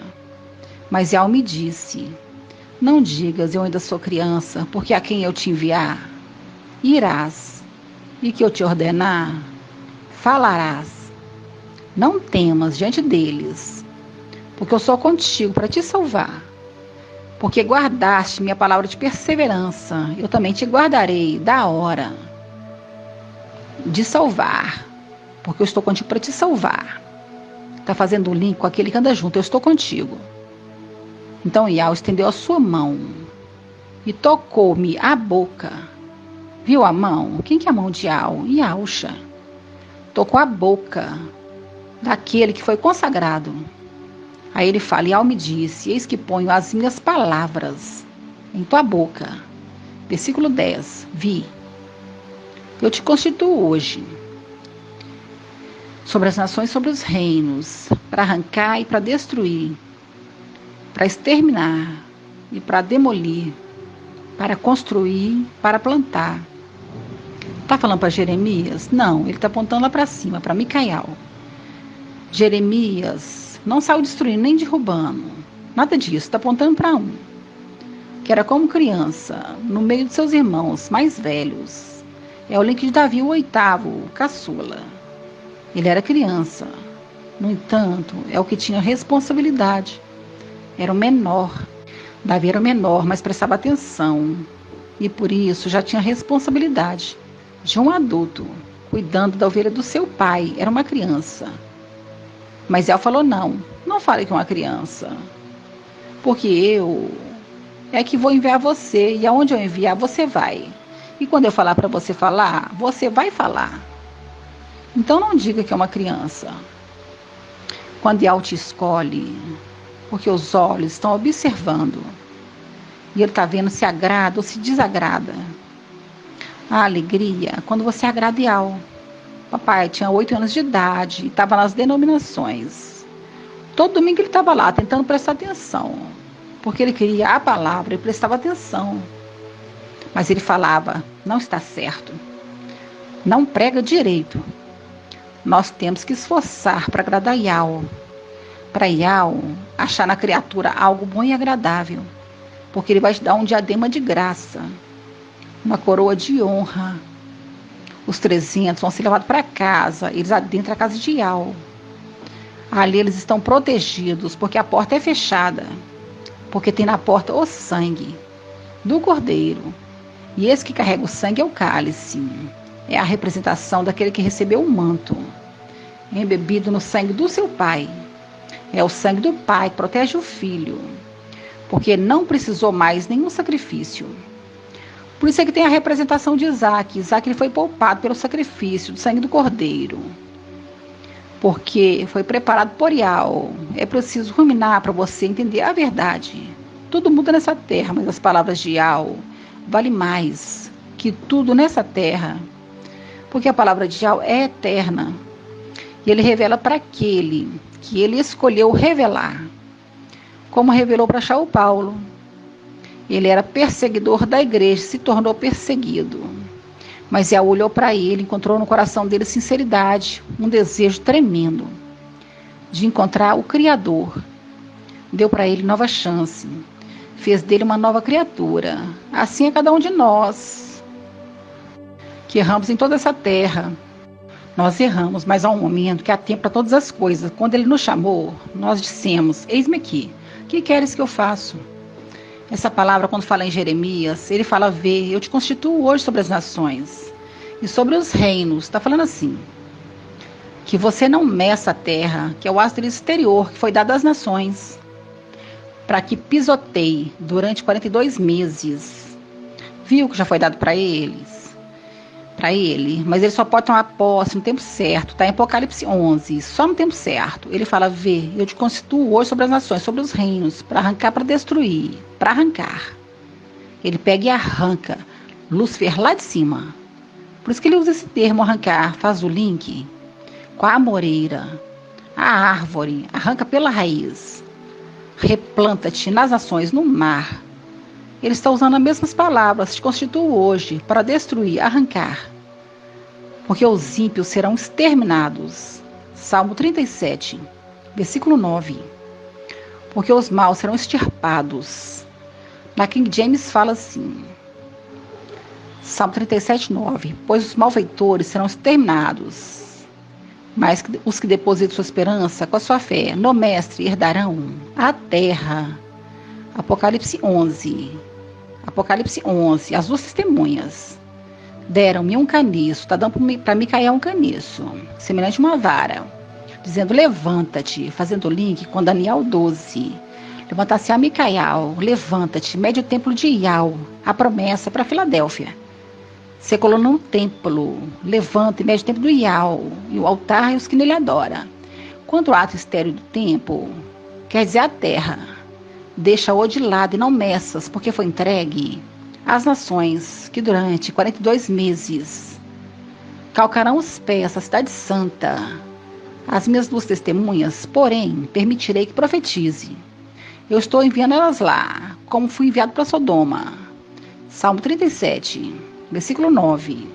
Mas Yahweh me disse, não digas eu ainda sou criança, porque a quem eu te enviar, irás, e que eu te ordenar, falarás. Não temas diante deles, porque eu sou contigo para te salvar. Porque guardaste minha palavra de perseverança, eu também te guardarei da hora de salvar, porque eu estou contigo para te salvar. Está fazendo um link com aquele que anda junto, eu estou contigo. Então Yahweh estendeu a sua mão e tocou-me a boca. Viu a mão? Quem que é a mão de Yahweh? Yahusha. Tocou a boca daquele que foi consagrado. Aí ele fala, Yahweh me disse, eis que ponho as minhas palavras em tua boca. Versículo 10. Vi. Eu te constituo hoje sobre as nações, sobre os reinos, para arrancar e para destruir, para exterminar e para demolir, para construir, para plantar. Está falando para Jeremias? Não, ele está apontando lá para cima, para Micael. Jeremias não saiu destruindo nem derrubando, nada disso, está apontando para um, que era como criança, no meio de seus irmãos mais velhos. É o link de Davi, o 8º, caçula. Ele era criança, no entanto, é o que tinha responsabilidade. Era o menor. Davi era o menor, mas prestava atenção. E por isso já tinha responsabilidade de um adulto, cuidando da ovelha do seu pai. Era uma criança. Mas ela falou, não fale que é uma criança. Porque eu é que vou enviar você, e aonde eu enviar, você vai. E quando eu falar para você falar, você vai falar. Então não diga que é uma criança. Quando Yahweh te escolhe, porque os olhos estão observando, e ele está vendo se agrada ou se desagrada. A alegria, quando você agrada Yahweh. Papai tinha 8 anos de idade, e estava nas denominações. Todo domingo ele estava lá, tentando prestar atenção, porque ele queria a palavra, ele prestava atenção. Mas ele falava, não está certo, não prega direito. Nós temos que esforçar para agradar Yahweh, para Yahweh achar na criatura algo bom e agradável, porque ele vai te dar um diadema de graça, uma coroa de honra. Os 300 vão ser levados para casa, eles adentram a casa de Yahweh. Ali eles estão protegidos, porque a porta é fechada, porque tem na porta o sangue do Cordeiro. E esse que carrega o sangue é o cálice. É a representação daquele que recebeu o manto, embebido no sangue do seu pai. É o sangue do pai que protege o filho, porque não precisou mais nenhum sacrifício. Por isso é que tem a representação de Isaac. Isaac ele foi poupado pelo sacrifício do sangue do cordeiro, porque foi preparado por Ial. É preciso ruminar para você entender a verdade. Tudo muda nessa terra, mas as palavras de Ial valem mais que tudo nessa terra, porque a palavra de Ial é eterna. E ele revela para aquele que ele escolheu revelar, como revelou para Shaul Paulo. Ele era perseguidor da igreja, se tornou perseguido. Mas Ial olhou para ele, encontrou no coração dele sinceridade, um desejo tremendo de encontrar o Criador. Deu para ele nova chance, fez dele uma nova criatura. Assim é cada um de nós, que erramos em toda essa terra. Nós erramos, mas há um momento que há tempo para todas as coisas. Quando ele nos chamou, nós dissemos: eis-me aqui, o que queres que eu faça? Essa palavra, quando fala em Jeremias, ele fala: vê, eu te constituo hoje sobre as nações e sobre os reinos. Está falando assim, que você não meça a terra, que é o astro exterior que foi dado às nações, para que pisoteie durante 42 meses. Viu que já foi dado para eles? Para ele, mas ele só pode tomar posse no tempo certo. Está em Apocalipse 11, só no tempo certo. Ele fala: vê, eu te constituo hoje sobre as nações, sobre os reinos, para arrancar, para destruir, para arrancar. Ele pega e arranca Lúcifer lá de cima. Por isso que ele usa esse termo arrancar, faz o link com a amoreira, a árvore, arranca pela raiz. Replanta-te nas nações, no mar. Ele está usando as mesmas palavras: te constituo hoje para destruir, arrancar. Porque os ímpios serão exterminados. Salmo 37, versículo 9. Porque os maus serão extirpados. Na King James fala assim, Salmo 37, 9. Pois os malfeitores serão exterminados, mas os que depositam sua esperança com a sua fé no Mestre herdarão a terra. Apocalipse 11. Apocalipse 11. As duas testemunhas deram-me um caniço. Está dando para Micael um caniço, semelhante a uma vara, dizendo: levanta-te, fazendo link com Daniel 12. Levantar-se a Micael, levanta-te, mede o templo de Ial, a promessa para Filadélfia. Se colou num templo, levanta e mede o templo do Ial, e o altar e os que nele adoram. Quanto ao ato estéril do templo, quer dizer a terra, deixa-o de lado e não meças, porque foi entregue às nações que durante 42 meses calcarão os pés à cidade santa. As minhas duas testemunhas, porém, permitirei que profetize. Eu estou enviando elas lá, como fui enviado para Sodoma. Salmo 37, versículo 9.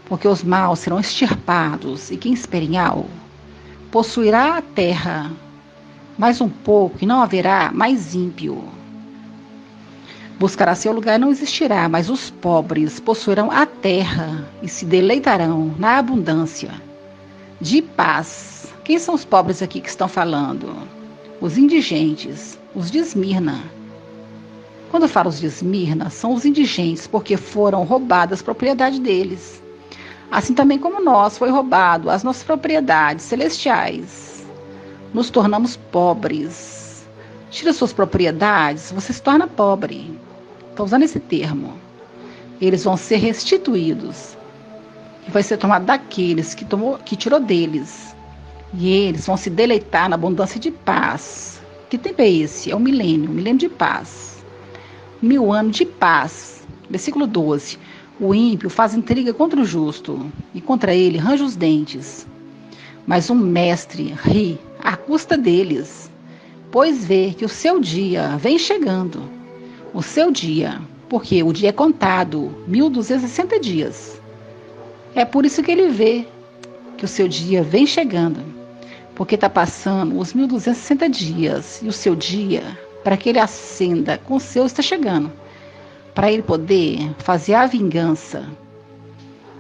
Porque os maus serão extirpados, e quem espera em Ial possuirá a terra. Mais um pouco, e não haverá mais ímpio. Buscará seu lugar e não existirá, mas os pobres possuirão a terra e se deleitarão na abundância de paz. Quem são os pobres aqui que estão falando? Os indigentes, os de Esmirna. Quando eu falo os de Esmirna, são os indigentes, porque foram roubadas as propriedades deles. Assim também como nós, foi roubado as nossas propriedades celestiais. Nos tornamos pobres. Tira suas propriedades, você se torna pobre. Estou usando esse termo. Eles vão ser restituídos. E vai ser tomado daqueles que tirou deles. E eles vão se deleitar na abundância de paz. Que tempo é esse? É o milênio de paz. 1000 anos de paz. Versículo 12. O ímpio faz intriga contra o justo, e contra ele range os dentes. Mas o mestre ri à custa deles, pois vê que o seu dia vem chegando. O seu dia, porque o dia é contado, 1260 dias. É por isso que ele vê que o seu dia vem chegando, porque está passando os 1260 dias, e o seu dia, para que ele acenda com o seu, está chegando, para ele poder fazer a vingança.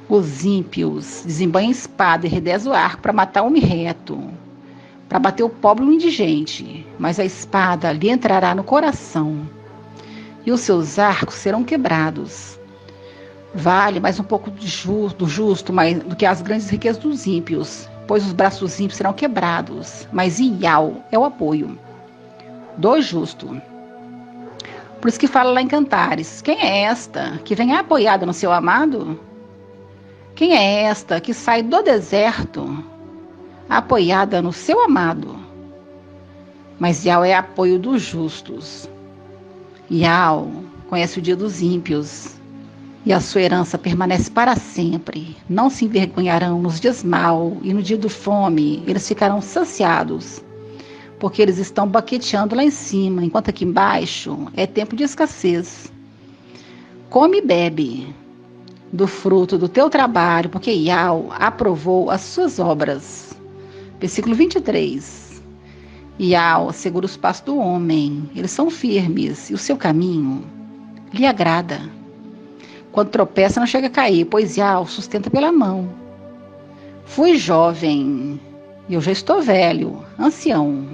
Os ímpios desembanham a espada e redesem o arco para matar o homem reto, para bater o pobre e o indigente, mas a espada lhe entrará no coração, e os seus arcos serão quebrados. Vale mais um pouco do justo do que as grandes riquezas dos ímpios, pois os braços ímpios serão quebrados, mas Iau é o apoio do justo. Por isso que fala lá em Cantares: quem é esta que vem apoiada no seu amado? Quem é esta que sai do deserto apoiada no seu amado? Mas Iau é apoio dos justos. Iau conhece o dia dos ímpios, e a sua herança permanece para sempre. Não se envergonharão nos dias maus, e no dia do fome eles ficarão saciados, porque eles estão baqueteando lá em cima, enquanto aqui embaixo é tempo de escassez. Come e bebe do fruto do teu trabalho, porque Iau aprovou as suas obras. Versículo 23. Iau segura os passos do homem, eles são firmes, e o seu caminho lhe agrada. Quando tropeça, não chega a cair, pois Iau sustenta pela mão. Fui jovem, e eu já estou velho, ancião.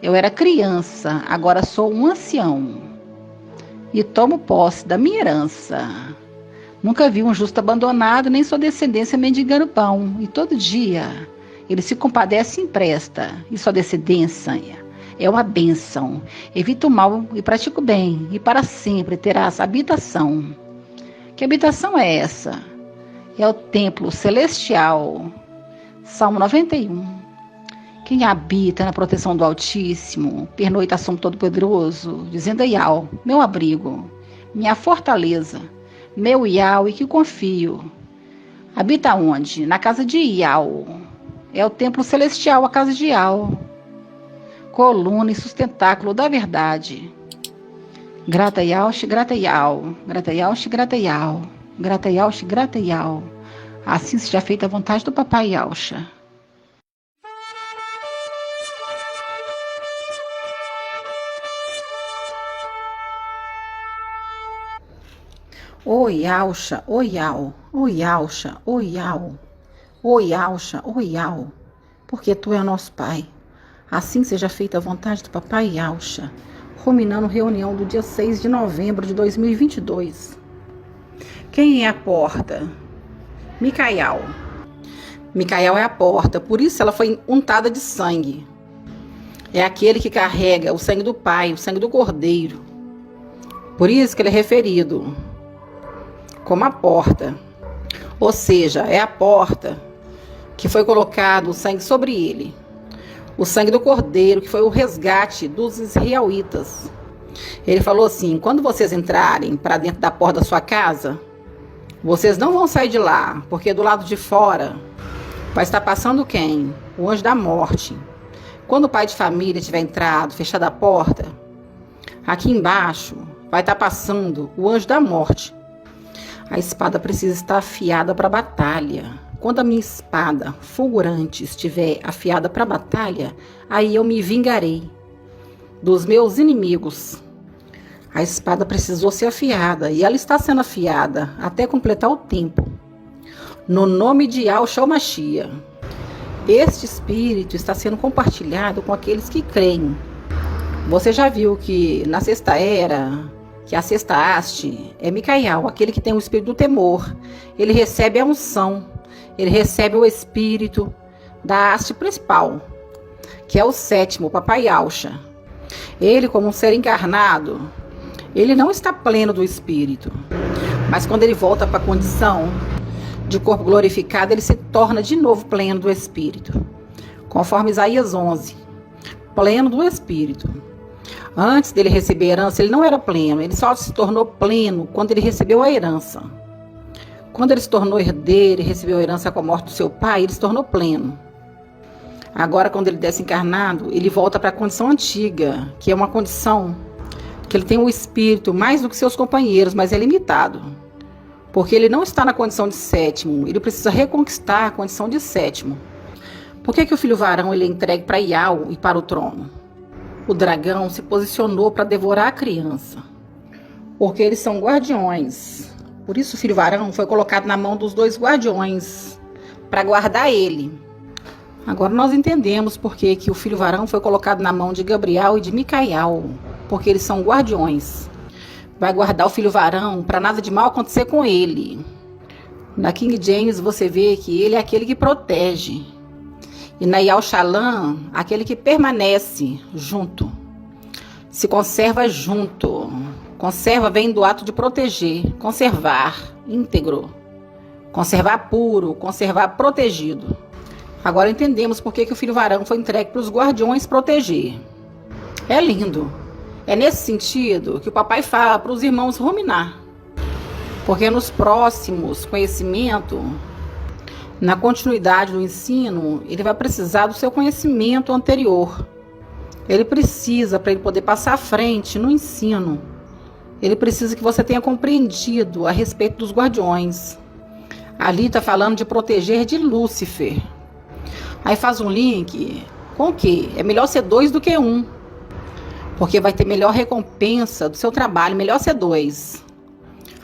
Eu era criança, agora sou um ancião. E tomo posse da minha herança. Nunca vi um justo abandonado, nem sua descendência mendigando pão. E todo dia ele se compadece e empresta. E sua descendência é uma bênção. Evita o mal e pratica o bem, e para sempre terás habitação. Que habitação é essa? É o templo celestial. Salmo 91. Quem habita na proteção do Altíssimo, pernoita a sombra do Todo-Poderoso, dizendo a Iau, meu abrigo, minha fortaleza, meu Iau e que confio. Habita onde? Na casa de Iau. É o templo celestial, a casa de Iau. Coluna e sustentáculo da verdade. Grata Yaush, grata Iau, grata Yaush, grata Iau, grata Yaush, grata Iau. Assim seja feita a vontade do papai Yausha. O Yausha, o Iau, o Yausha, o Iau, o Yausha, o Iau, porque tu é o nosso pai. Assim seja feita a vontade do papai Yausha. Ruminando reunião do dia 6 de novembro de 2022. Quem é a porta? Micael. Micael é a porta, por isso ela foi untada de sangue. É aquele que carrega o sangue do Pai, o sangue do Cordeiro. Por isso que ele é referido como a porta. Ou seja, é a porta que foi colocado o sangue sobre ele. O sangue do Cordeiro, que foi o resgate dos israelitas. Ele falou assim: quando vocês entrarem para dentro da porta da sua casa, vocês não vão sair de lá, porque do lado de fora vai estar passando quem? O anjo da morte. Quando o pai de família tiver entrado, fechado a porta, aqui embaixo vai estar passando o anjo da morte. A espada precisa estar afiada para a batalha. Quando a minha espada fulgurante estiver afiada para a batalha, aí eu me vingarei dos meus inimigos. A espada precisou ser afiada, e ela está sendo afiada até completar o tempo. No nome de Yahushua Mashiach. Este espírito está sendo compartilhado com aqueles que creem. Você já viu que na sexta era, que a sexta haste é Micael, aquele que tem o espírito do temor. Ele recebe a unção. Ele recebe o espírito da haste principal, que é o sétimo, o papai Yausha. Ele, como um ser encarnado, ele não está pleno do espírito. Mas quando ele volta para a condição de corpo glorificado, ele se torna de novo pleno do espírito. Conforme Isaías 11, pleno do espírito. Antes dele receber a herança, ele não era pleno. Ele só se tornou pleno quando ele recebeu a herança. Quando ele se tornou herdeiro e recebeu a herança com a morte do seu pai, ele se tornou pleno. Agora, quando ele desce encarnado, ele volta para a condição antiga, que é uma condição que ele tem o espírito mais do que seus companheiros, mas é limitado. Porque ele não está na condição de sétimo, ele precisa reconquistar a condição de sétimo. Por que o filho varão ele é entregue para Iau e para o trono? O dragão se posicionou para devorar a criança, porque eles são guardiões. Por isso o filho varão foi colocado na mão dos dois guardiões, para guardar ele. Agora nós entendemos por que o filho varão foi colocado na mão de Gabriel e de Micael, porque eles são guardiões. vai guardar o filho varão para nada de mal acontecer com ele. Na King James você vê que ele é aquele que protege. E na Yahweh Shalom, aquele que permanece junto. Se conserva junto. Conserva vem do ato de proteger, conservar, íntegro. Conservar puro, conservar protegido. Agora entendemos por que o filho varão foi entregue para os guardiões proteger. É lindo. É nesse sentido que o papai fala para os irmãos ruminar. Porque nos próximos conhecimentos, na continuidade do ensino, ele vai precisar do seu conhecimento anterior. Ele precisa, para ele poder passar à frente no ensino, ele precisa que você tenha compreendido a respeito dos guardiões. Ali está falando de proteger de Lúcifer. Aí faz um link com o quê? É melhor ser 2 do que 1. Porque vai ter melhor recompensa do seu trabalho, melhor ser 2.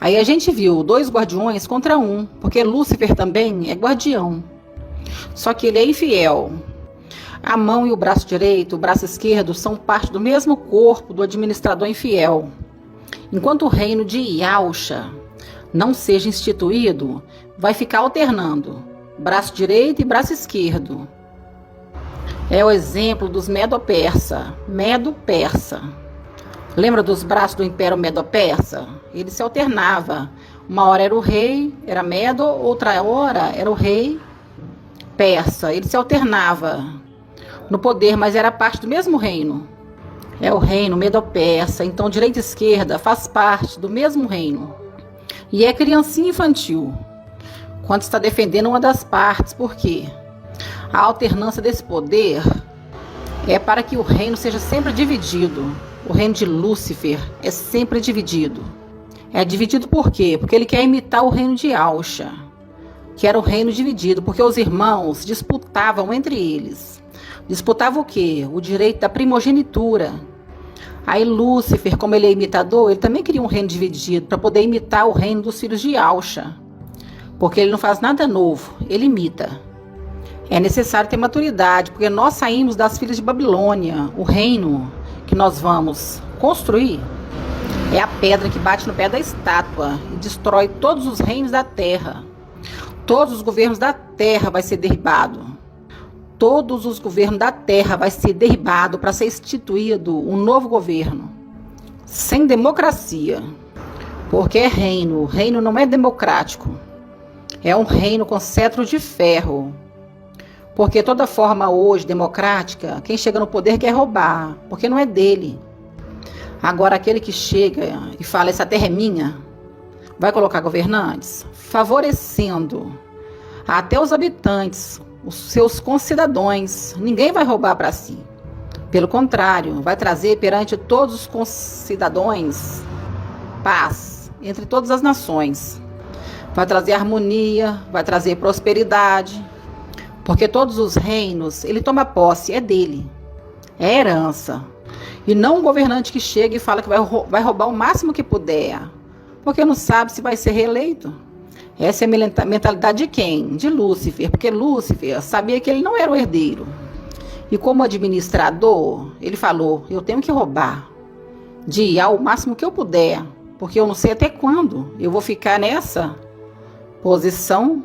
Aí a gente viu 2 guardiões contra 1, porque Lúcifer também é guardião. Só que ele é infiel. A mão e o braço direito, o braço esquerdo são parte do mesmo corpo do administrador infiel. Enquanto o reino de Yahusha não seja instituído, vai ficar alternando braço direito e braço esquerdo. É o exemplo dos Medo-Persa. Medo-Persa. Lembra dos braços do Império Medo-Persa? Ele se alternava. Uma hora era o rei, era Medo, outra hora era o rei Persa. Ele se alternava no poder, mas era parte do mesmo reino. É o reino Medo-Persa. Então, direita e esquerda faz parte do mesmo reino. E é criancinha infantil quando está defendendo uma das partes. Por quê? A alternância desse poder é para que o reino seja sempre dividido. O reino de Lúcifer é sempre dividido. É dividido por quê? Porque ele quer imitar o reino de Yahusha, que era o reino dividido, porque os irmãos disputavam entre eles. Disputavam o quê? O direito da primogenitura. Aí Lúcifer, como ele é imitador, ele também queria um reino dividido, para poder imitar o reino dos filhos de Yahusha. Porque ele não faz nada novo, ele imita. É necessário ter maturidade, porque nós saímos das filhas de Babilônia. O reino que nós vamos construir é a pedra que bate no pé da estátua e destrói todos os reinos da terra. Todos os governos da terra vai ser derribado. Todos os governos da terra vai ser derribado para ser instituído um novo governo. Sem democracia. Porque é reino. O reino não é democrático. É um reino com cetro de ferro. Porque toda forma hoje democrática, quem chega no poder quer roubar, porque não é dele. Agora aquele que chega e fala, essa terra é minha, vai colocar governantes, favorecendo até os habitantes, os seus concidadãos. Ninguém vai roubar para si. Pelo contrário, vai trazer perante todos os concidadãos paz entre todas as nações. Vai trazer harmonia, vai trazer prosperidade. Porque todos os reinos, ele toma posse, é dele. É herança. E não um governante que chega e fala que vai roubar o máximo que puder. Porque não sabe se vai ser reeleito. Essa é a mentalidade de quem? De Lúcifer. Porque Lúcifer sabia que ele não era o herdeiro. E como administrador, ele falou, eu tenho que roubar. De ir ao máximo que eu puder. Porque eu não sei até quando eu vou ficar nessa posição.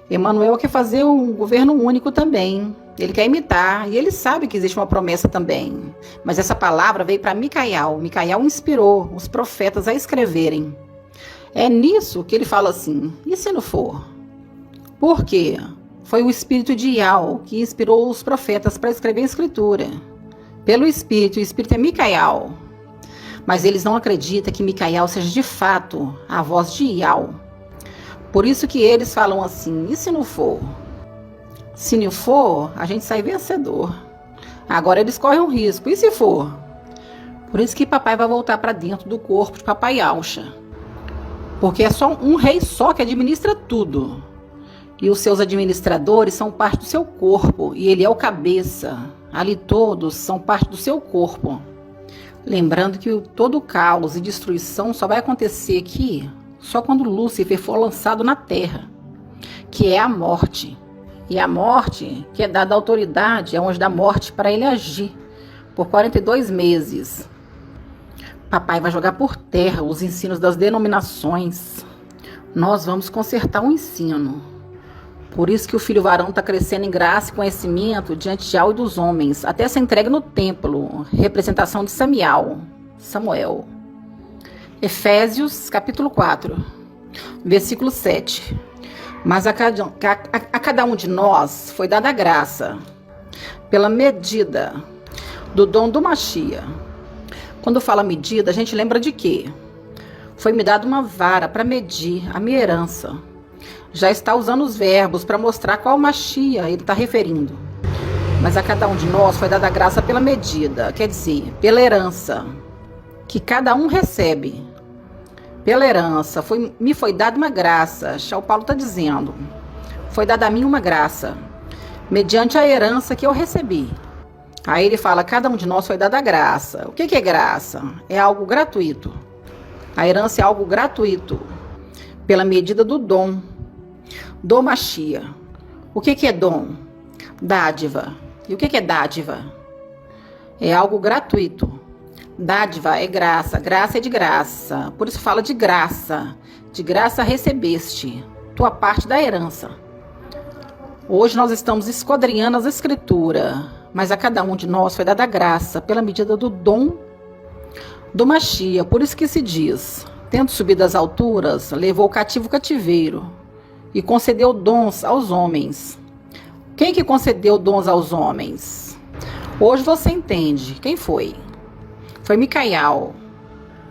Emmanuel quer fazer um governo único também. Ele quer imitar, e ele sabe que existe uma promessa também. Mas essa palavra veio para Micael. Micael inspirou os profetas a escreverem. É nisso que ele fala assim, e se não for? Por quê? Foi o espírito de Yahweh que inspirou os profetas para escrever a escritura. Pelo espírito, o espírito é Micael. Mas eles não acreditam que Micael seja de fato a voz de Yahweh. Por isso que eles falam assim, e se não for? Se não for, a gente sai vencedor. Agora eles correm um risco, e se for? Por isso que papai vai voltar para dentro do corpo de papai Yahusha. Porque é só um rei só que administra tudo. E os seus administradores são parte do seu corpo, e ele é o cabeça. Ali todos são parte do seu corpo. Lembrando que todo o caos e destruição só vai acontecer aqui só quando Lúcifer for lançado na terra, que é a morte. E a morte que é dada autoridade, é onde dá morte para ele agir, por 42 meses. Papai vai jogar por terra os ensinos das denominações. Nós vamos consertar o ensino. Por isso que o filho varão está crescendo em graça e conhecimento diante de Yahweh e dos homens, até ser entregue no templo, representação de Samuel. Efésios, capítulo 4, versículo 7. Mas a cada um de nós foi dada a graça, pela medida do dom do Machia. Quando fala medida, a gente lembra de quê? Foi-me dada uma vara para medir a minha herança. Já está usando os verbos para mostrar qual Machia ele está referindo. Mas a cada um de nós foi dada a graça pela medida, quer dizer, pela herança, que cada um recebe. Pela herança, me foi dada uma graça. São Paulo está dizendo, foi dada a mim uma graça, mediante a herança que eu recebi. Aí ele fala, cada um de nós foi dada a graça. O que é graça? É algo gratuito. A herança é algo gratuito, pela medida do dom, do Machia. O que é dom? Dádiva. E o que é dádiva? É algo gratuito. Dádiva é graça, graça é de graça. Por isso fala de graça recebeste, tua parte da herança. Hoje nós estamos esquadrinhando as escrituras, mas a cada um de nós foi dada a graça pela medida do dom do Machia. Por isso que se diz, tendo subido às alturas, levou o cativo cativeiro e concedeu dons aos homens. Quem que concedeu dons aos homens? Hoje você entende quem foi. Foi Micael.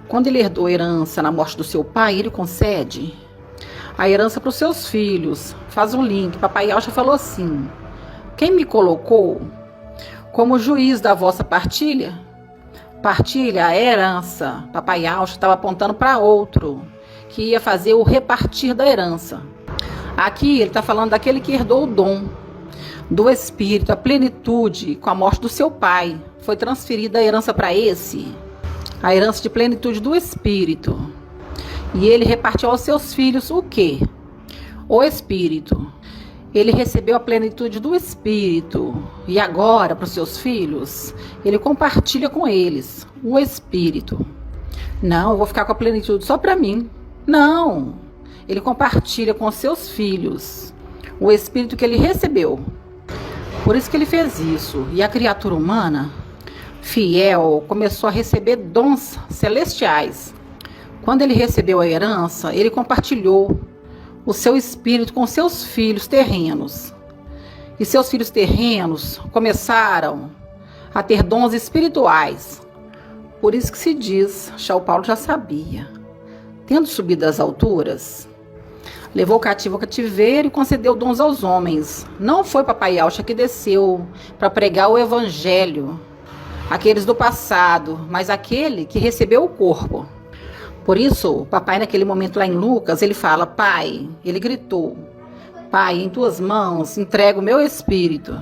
Quando ele herdou a herança na morte do seu pai, ele concede a herança para os seus filhos. Faz um link. Papai Yahweh falou assim, quem me colocou como juiz da vossa partilha? Partilha, a herança. Papai Yahweh estava apontando para outro, que ia fazer o repartir da herança. Aqui ele está falando daquele que herdou o dom do Espírito, a plenitude com a morte do seu pai. Foi transferida a herança para esse, a herança de plenitude do Espírito. E ele repartiu aos seus filhos o quê? O Espírito. Ele recebeu a plenitude do Espírito. E agora, para os seus filhos, ele compartilha com eles o Espírito. Não, eu vou ficar com a plenitude só para mim. Não. Ele compartilha com os seus filhos o Espírito que ele recebeu. Por isso que ele fez isso. E a criatura humana, fiel, começou a receber dons celestiais. Quando ele recebeu a herança, ele compartilhou o seu espírito com seus filhos terrenos. E seus filhos terrenos começaram a ter dons espirituais. Por isso que se diz, São Paulo já sabia, tendo subido às alturas, levou o cativo ao cativeiro e concedeu dons aos homens. Não foi Papai Yahweh que desceu para pregar o evangelho, aqueles do passado, mas aquele que recebeu o corpo. Por isso, papai naquele momento lá em Lucas, ele fala, pai, ele gritou, pai, em tuas mãos entrego o meu espírito.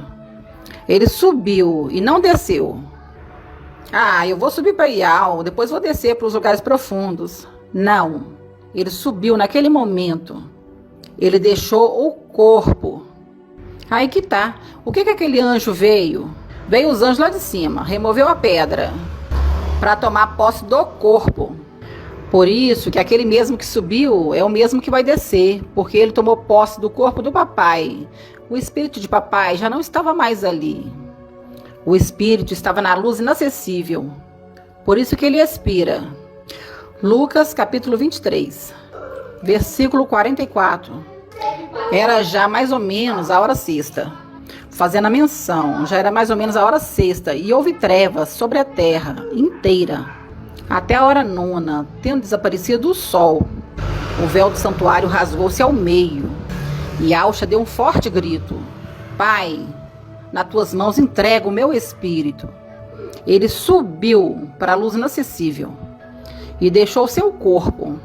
Ele subiu e não desceu. Eu vou subir para Ial, depois vou descer para os lugares profundos. Não, ele subiu naquele momento. Ele deixou o corpo. Aí que tá. O que aquele anjo veio? Veio os anjos lá de cima, removeu a pedra para tomar posse do corpo. Por isso que aquele mesmo que subiu é o mesmo que vai descer, porque ele tomou posse do corpo do papai. O espírito de papai já não estava mais ali. O espírito estava na luz inacessível. Por isso que ele expira. Lucas capítulo 23, versículo 44. Era já mais ou menos a hora sexta. Fazendo a menção, já era mais ou menos a hora sexta, e houve trevas sobre a terra inteira, até a hora nona, tendo desaparecido o sol. O véu do santuário rasgou-se ao meio, e Yahweh deu um forte grito, Pai, nas tuas mãos entrego o meu espírito. Ele subiu para a luz inacessível, e deixou seu corpo,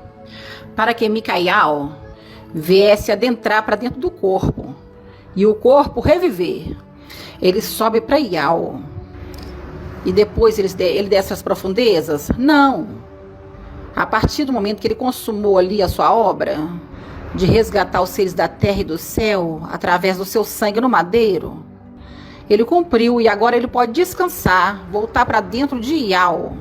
para que Micael viesse adentrar para dentro do corpo, e o corpo reviver. Ele sobe para Ial. E depois ele desce às profundezas? Não. A partir do momento que ele consumou ali a sua obra, de resgatar os seres da terra e do céu, através do seu sangue no madeiro, ele cumpriu e agora ele pode descansar, voltar para dentro de Ial.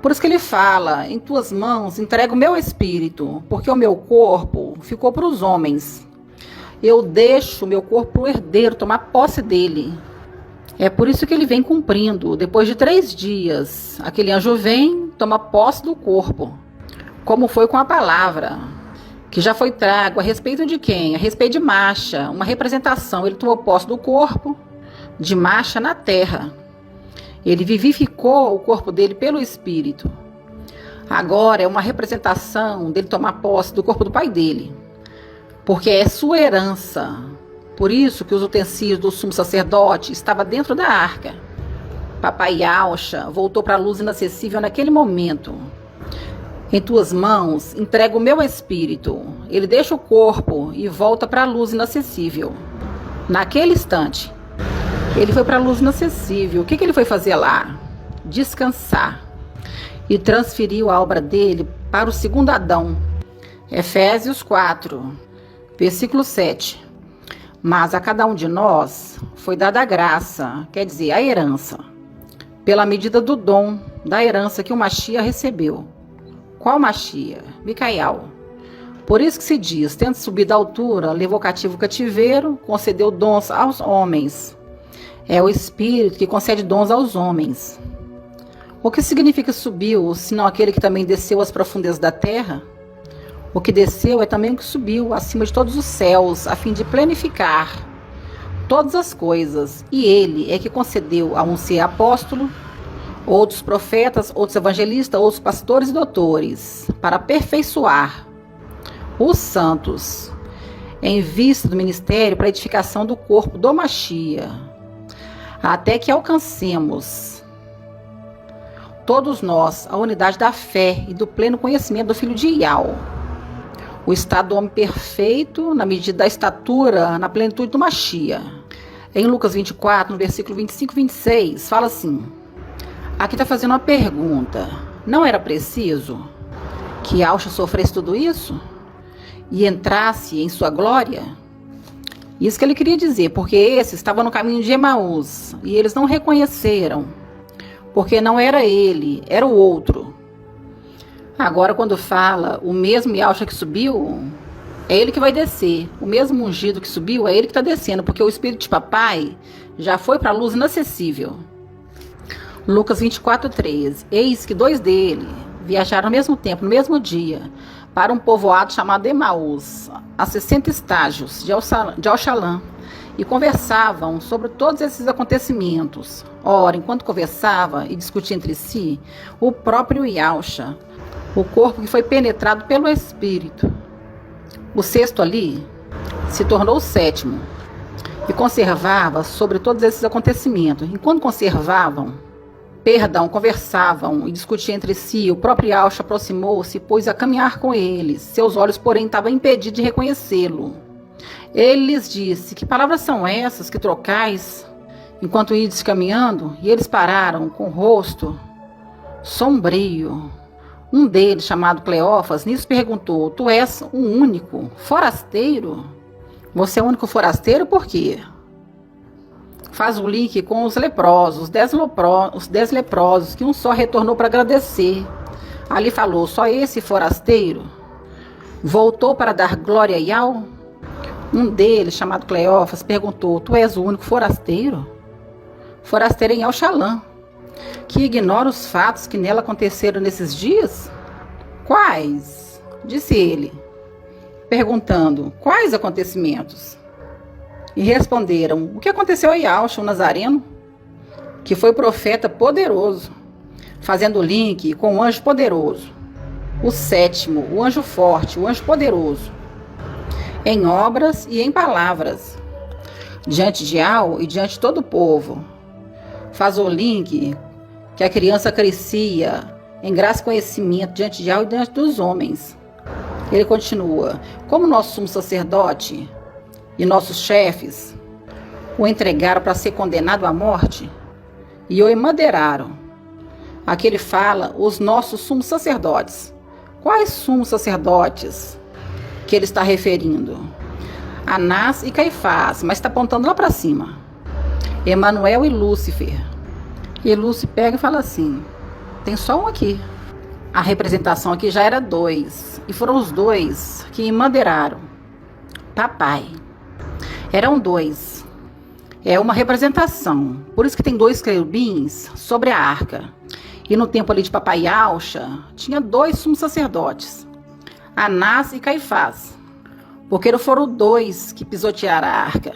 Por isso que ele fala: em tuas mãos entrego o meu espírito, porque o meu corpo ficou para os homens. Eu deixo o meu corpo para o herdeiro tomar posse dele. É por isso que ele vem cumprindo. Depois de 3 dias, aquele anjo vem, toma posse do corpo. Como foi com a palavra, que já foi trago a respeito de quem? A respeito de Macha, uma representação. Ele tomou posse do corpo de Macha na terra. Ele vivificou o corpo dele pelo Espírito. Agora é uma representação dele tomar posse do corpo do pai dele, porque é sua herança. Por isso que os utensílios do sumo sacerdote estavam dentro da arca. Papai Yahshua voltou para a luz inacessível naquele momento. Em tuas mãos entrego o meu espírito. Ele deixa o corpo e volta para a luz inacessível. Naquele instante, ele foi para a luz inacessível. O que ele foi fazer lá? Descansar. E transferiu a obra dele para o segundo Adão. Efésios 4, versículo 7. Mas a cada um de nós foi dada a graça, quer dizer, a herança, pela medida do dom da herança que o Mashiach recebeu. Qual Mashiach? Micael. Por isso que se diz: tendo subido à altura, levou cativo o cativeiro, concedeu dons aos homens. É o Espírito que concede dons aos homens. O que significa subiu, senão aquele que também desceu às profundezas da terra? O que desceu é também o que subiu acima de todos os céus, a fim de planificar todas as coisas. E ele é que concedeu a um ser apóstolo, outros profetas, outros evangelistas, outros pastores e doutores, para aperfeiçoar os santos, em vista do ministério para a edificação do corpo do Mashiach, até que alcancemos, todos nós, a unidade da fé e do pleno conhecimento do Filho de Yahweh, o estado do homem perfeito, na medida da estatura, na plenitude do Mashiach. Em Lucas 24, no versículo 25 e 26, fala assim: aqui está fazendo uma pergunta. Não era preciso que Yahshua sofresse tudo isso e entrasse em sua glória? Isso que ele queria dizer, porque esses estavam no caminho de Emaús e eles não reconheceram, porque não era ele, era o outro. Agora, quando fala o mesmo Yahshua que subiu, é ele que vai descer. O mesmo ungido que subiu, é ele que está descendo, porque o Espírito de Papai já foi para a luz inacessível. Lucas 24, 13. Eis que 2 dele viajaram ao mesmo tempo, no mesmo dia, para um povoado chamado Emaús, a 60 estágios de Alxalã, e conversavam sobre todos esses acontecimentos. Ora, enquanto conversava e discutia entre si, o próprio Yahshua, o corpo que foi penetrado pelo Espírito, o 6º ali, se tornou o 7º, e conservava sobre todos esses acontecimentos. Enquanto conversavam e discutiam entre si, o próprio Yahshua aproximou-se e pôs a caminhar com eles. Seus olhos, porém, estavam impedidos de reconhecê-lo. Ele lhes disse: que palavras são essas que trocais enquanto ides caminhando? E eles pararam com o rosto sombrio. Um deles, chamado Cleófas, nisso perguntou: tu és o único forasteiro? Você é o único forasteiro por quê? Faz o link com os leprosos, os 10 leprosos, que um só retornou para agradecer. Ali falou: só esse forasteiro voltou para dar glória a Yahweh? Um deles, chamado Cleófas, perguntou: tu és o único forasteiro? Forasteiro em Alxalã, que ignora os fatos que nela aconteceram nesses dias? Quais? Disse ele, perguntando: quais acontecimentos? E responderam: o que aconteceu a Yahshua, o Nazareno, que foi profeta poderoso, fazendo link com o anjo poderoso, o 7º, o anjo forte, o anjo poderoso, em obras e em palavras, diante de Yahweh e diante de todo o povo. Faz o link que a criança crescia em graça e conhecimento diante de Yahweh e diante dos homens. Ele continua: como nosso sumo sacerdote e nossos chefes o entregaram para ser condenado à morte e o emaderaram. Aqui ele fala os nossos sumos sacerdotes. Quais sumos sacerdotes que ele está referindo? Anás e Caifás, mas está apontando lá para cima. Emanuel e Lúcifer. E Lúcifer pega e fala assim: tem só um aqui. A representação aqui já era 2, e foram os 2 que emadeiraram papai. Eram 2. É uma representação, por isso que tem 2 querubins sobre a arca. E no tempo ali de papai Yahshua, tinha 2 sumos sacerdotes, Anás e Caifás, porque foram 2 que pisotearam a arca.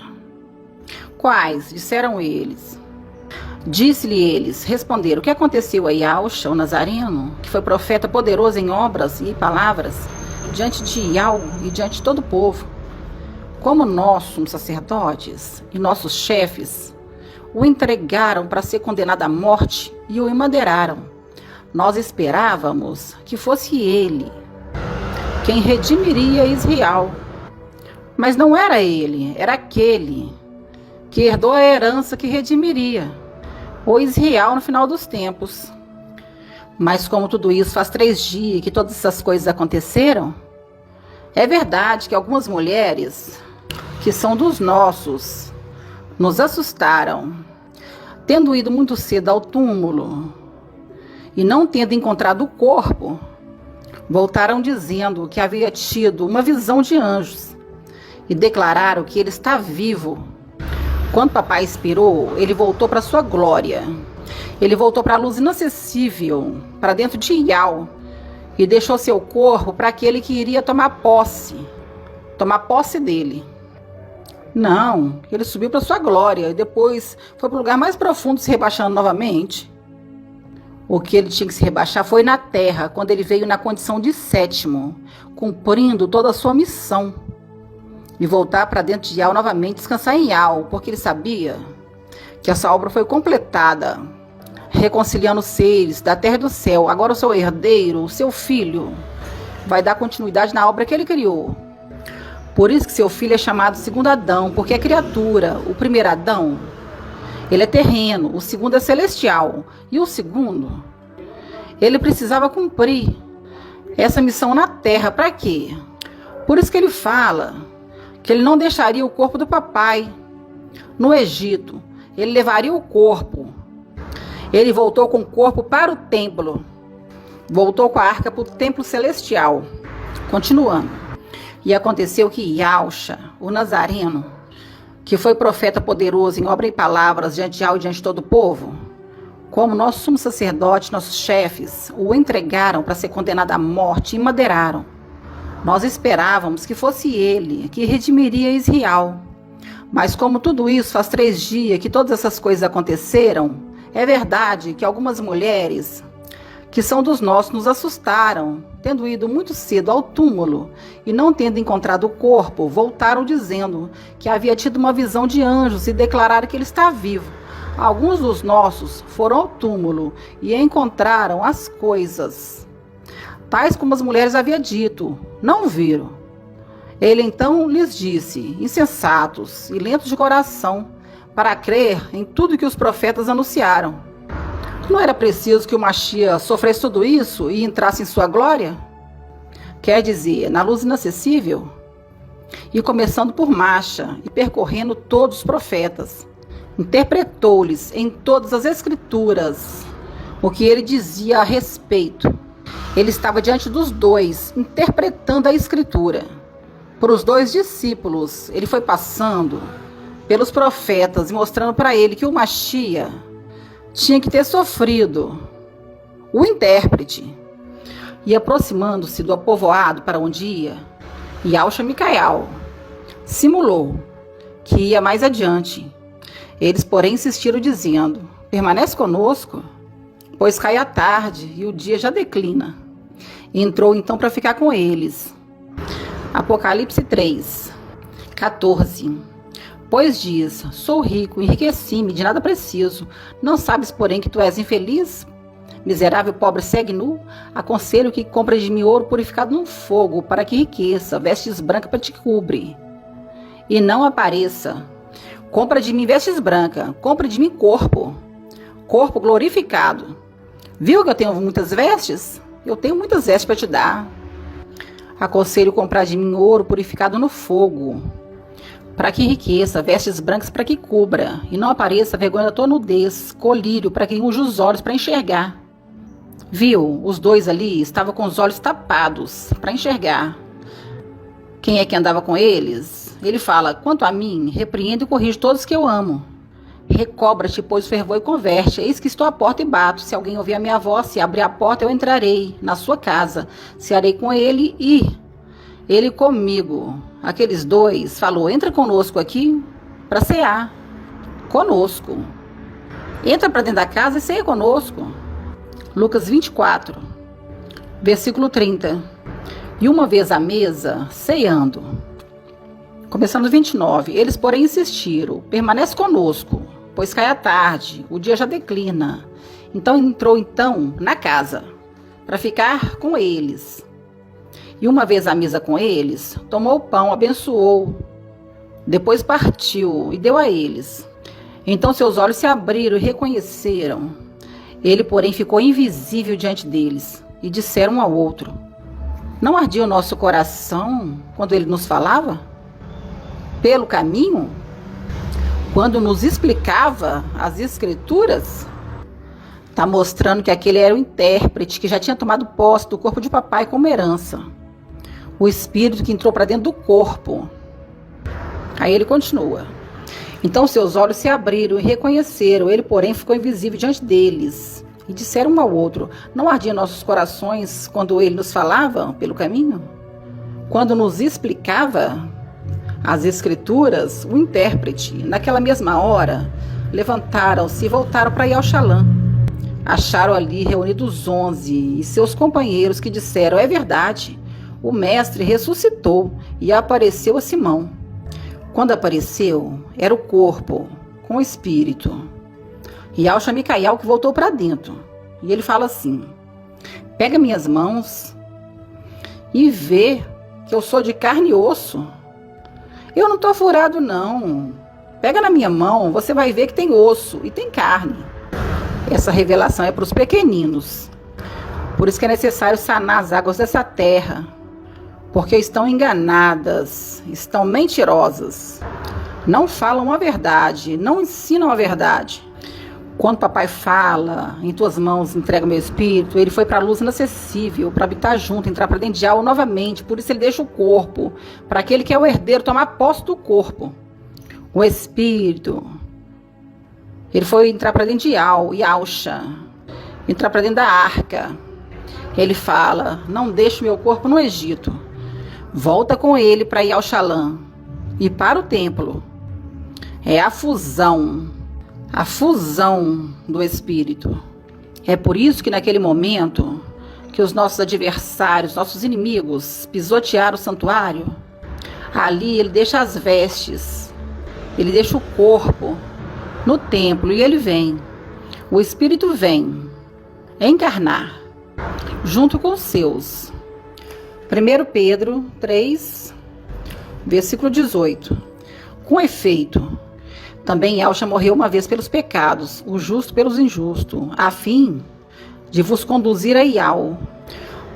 Quais? Disseram eles. Disse-lhe eles, responderam, o que aconteceu a Yahshua, o Nazareno, que foi profeta poderoso em obras e palavras, diante de Yahweh e diante de todo o povo. Como nós somos sacerdotes e nossos chefes, o entregaram para ser condenado à morte e o emadeiraram. Nós esperávamos que fosse ele quem redimiria Israel. Mas não era ele, era aquele que herdou a herança que redimiria o Israel no final dos tempos. Mas como tudo isso faz 3 dias que todas essas coisas aconteceram, é verdade que algumas mulheres que são dos nossos nos assustaram, tendo ido muito cedo ao túmulo e não tendo encontrado o corpo, voltaram dizendo que havia tido uma visão de anjos e declararam que ele está vivo. Quando papai expirou, ele voltou para sua glória. Ele voltou para a luz inacessível, para dentro de Yahweh, e deixou seu corpo para aquele que iria tomar posse dele. Não, ele subiu para sua glória e depois foi para o lugar mais profundo, se rebaixando novamente. O que ele tinha que se rebaixar foi na terra, quando ele veio na condição de 7º, cumprindo toda a sua missão. E voltar para dentro de Yahweh novamente, descansar em Yahweh, porque ele sabia que essa obra foi completada, reconciliando os seres da terra e do céu. Agora o seu herdeiro, o seu filho, vai dar continuidade na obra que ele criou. Por isso que seu filho é chamado segundo Adão, porque é criatura. O primeiro Adão, ele é terreno, o segundo é celestial. E o segundo, ele precisava cumprir essa missão na terra. Para quê? Por isso que ele fala que ele não deixaria o corpo do papai no Egito. Ele levaria o corpo. Ele voltou com o corpo para o templo. Voltou com a arca para o templo celestial. Continuando. E aconteceu que Yahshua, o Nazareno, que foi profeta poderoso em obra e palavras diante de Yahweh e diante de todo o povo, como nossos sumos sacerdotes, nossos chefes, o entregaram para ser condenado à morte e emadeiraram. Nós esperávamos que fosse ele que redimiria Israel. Mas como tudo isso faz 3 dias que todas essas coisas aconteceram, é verdade que algumas mulheres que são dos nossos nos assustaram, tendo ido muito cedo ao túmulo e não tendo encontrado o corpo, voltaram dizendo que havia tido uma visão de anjos e declararam que ele está vivo. Alguns dos nossos foram ao túmulo e encontraram as coisas tais como as mulheres haviam dito, não viram. Ele então lhes disse, insensatos e lentos de coração, para crer em tudo que os profetas anunciaram. Não era preciso que o Mashiach sofresse tudo isso e entrasse em sua glória? Quer dizer, na luz inacessível? E começando por Masha e percorrendo todos os profetas, interpretou-lhes em todas as escrituras o que ele dizia a respeito. Ele estava diante dos 2, interpretando a escritura. Por os 2 discípulos, ele foi passando pelos profetas e mostrando para ele que o Mashiach tinha que ter sofrido. O intérprete. E aproximando-se do povoado para onde ia, Yahshua Micael simulou que ia mais adiante. Eles, porém, insistiram dizendo, permanece conosco, pois cai a tarde e o dia já declina. Entrou então para ficar com eles. Apocalipse 3, 14. Pois diz, sou rico, enriqueci-me, de nada preciso. Não sabes, porém, que tu és infeliz? Miserável, pobre, segue nu? Aconselho que compres de mim ouro purificado no fogo, para que enriqueça, vestes brancas para te cobrir, e não apareça. Compra de mim vestes brancas, compra de mim corpo glorificado. Viu que eu tenho muitas vestes? Eu tenho muitas vestes para te dar. Aconselho comprar de mim ouro purificado no fogo, para que enriqueça, vestes brancas para que cubra, e não apareça vergonha da tua nudez, colírio para que unja os olhos para enxergar. Viu, os dois ali estavam com os olhos tapados para enxergar. Quem é que andava com eles? Ele fala: quanto a mim, repreendo e corrijo todos que eu amo. Recobra-te, pois, fervor e converte. Eis que estou à porta e bato. Se alguém ouvir a minha voz, se abrir a porta, eu entrarei na sua casa. Cearei com ele e ele comigo. Aqueles dois falou: entra conosco aqui para cear. Conosco. Entra para dentro da casa e ceia conosco. Lucas 24, versículo 30. E uma vez à mesa, ceando. Começando 29. Eles, porém, insistiram: permanece conosco, pois cai a tarde, o dia já declina. Então entrou na casa, para ficar com eles. E uma vez à mesa com eles, tomou o pão, abençoou. Depois partiu e deu a eles. Então seus olhos se abriram e reconheceram. Ele, porém, ficou invisível diante deles. E disseram um ao outro: não ardia o nosso coração quando ele nos falava? Pelo caminho? Quando nos explicava as escrituras? Está mostrando que aquele era o intérprete que já tinha tomado posse do corpo de papai como herança. O espírito que entrou para dentro do corpo. Aí ele continua. Então seus olhos se abriram e reconheceram. Ele, porém, ficou invisível diante deles. E disseram um ao outro: não ardiam nossos corações quando ele nos falava pelo caminho? Quando nos explicava as escrituras? O intérprete, naquela mesma hora, levantaram-se e voltaram para Yalxalã. Acharam ali reunidos 11 e seus companheiros, que disseram: é verdade, o mestre ressuscitou e apareceu a Simão. Quando apareceu, era o corpo com o espírito. E Yalxa Micael que voltou para dentro. E ele fala assim: pega minhas mãos e vê que eu sou de carne e osso. Eu não estou furado, não. Pega na minha mão, você vai ver que tem osso e tem carne. Essa revelação é para os pequeninos. Por isso que é necessário sanar as águas dessa terra. Porque estão enganadas, estão mentirosas. Não falam a verdade, não ensinam a verdade. Quando papai fala: em tuas mãos entrega o meu espírito, ele foi para a luz inacessível, para habitar junto, entrar para dentro de algo novamente. Por isso ele deixa o corpo, para aquele que é o herdeiro tomar posse do corpo. O espírito, ele foi entrar para dentro de Yalxa, entrar para dentro da arca. Ele fala: não deixe meu corpo no Egito. Volta com ele para Yalxalã e para o templo. É a fusão do espírito. É por isso que naquele momento que os nossos adversários, nossos inimigos pisotearam o santuário, ali ele deixa as vestes, ele deixa o corpo no templo e ele vem. O espírito vem encarnar junto com os seus. 1 Pedro 3, versículo 18. Com efeito, também Yalxa morreu uma vez pelos pecados, o justo pelos injustos, a fim de vos conduzir a Ial.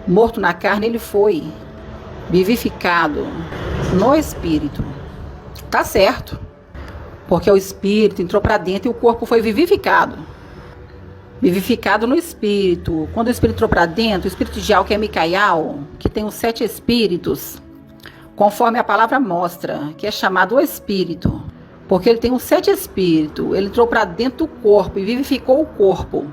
Morto na carne ele foi, vivificado no espírito. Tá certo, porque o espírito entrou para dentro e o corpo foi vivificado. Vivificado no espírito. Quando o espírito entrou para dentro, o espírito de Ial, que é Micael, que tem os 7 espíritos, conforme a palavra mostra, que é chamado o espírito, porque ele tem os 7 espíritos, ele entrou para dentro do corpo e vivificou o corpo.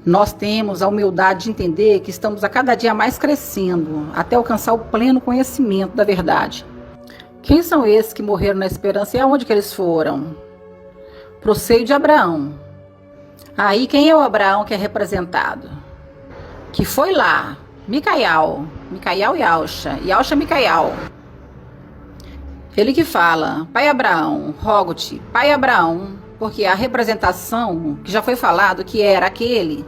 Nós temos a humildade de entender que estamos a cada dia mais crescendo, até alcançar o pleno conhecimento da verdade. Quem são esses que morreram na esperança e aonde que eles foram? Para o seio de Abraão. Aí quem é o Abraão que é representado? Que foi lá, Micael Yalxa, Yalxa Micael. Ele que fala: pai Abraão, rogo-te, pai Abraão, porque a representação que já foi falado que era aquele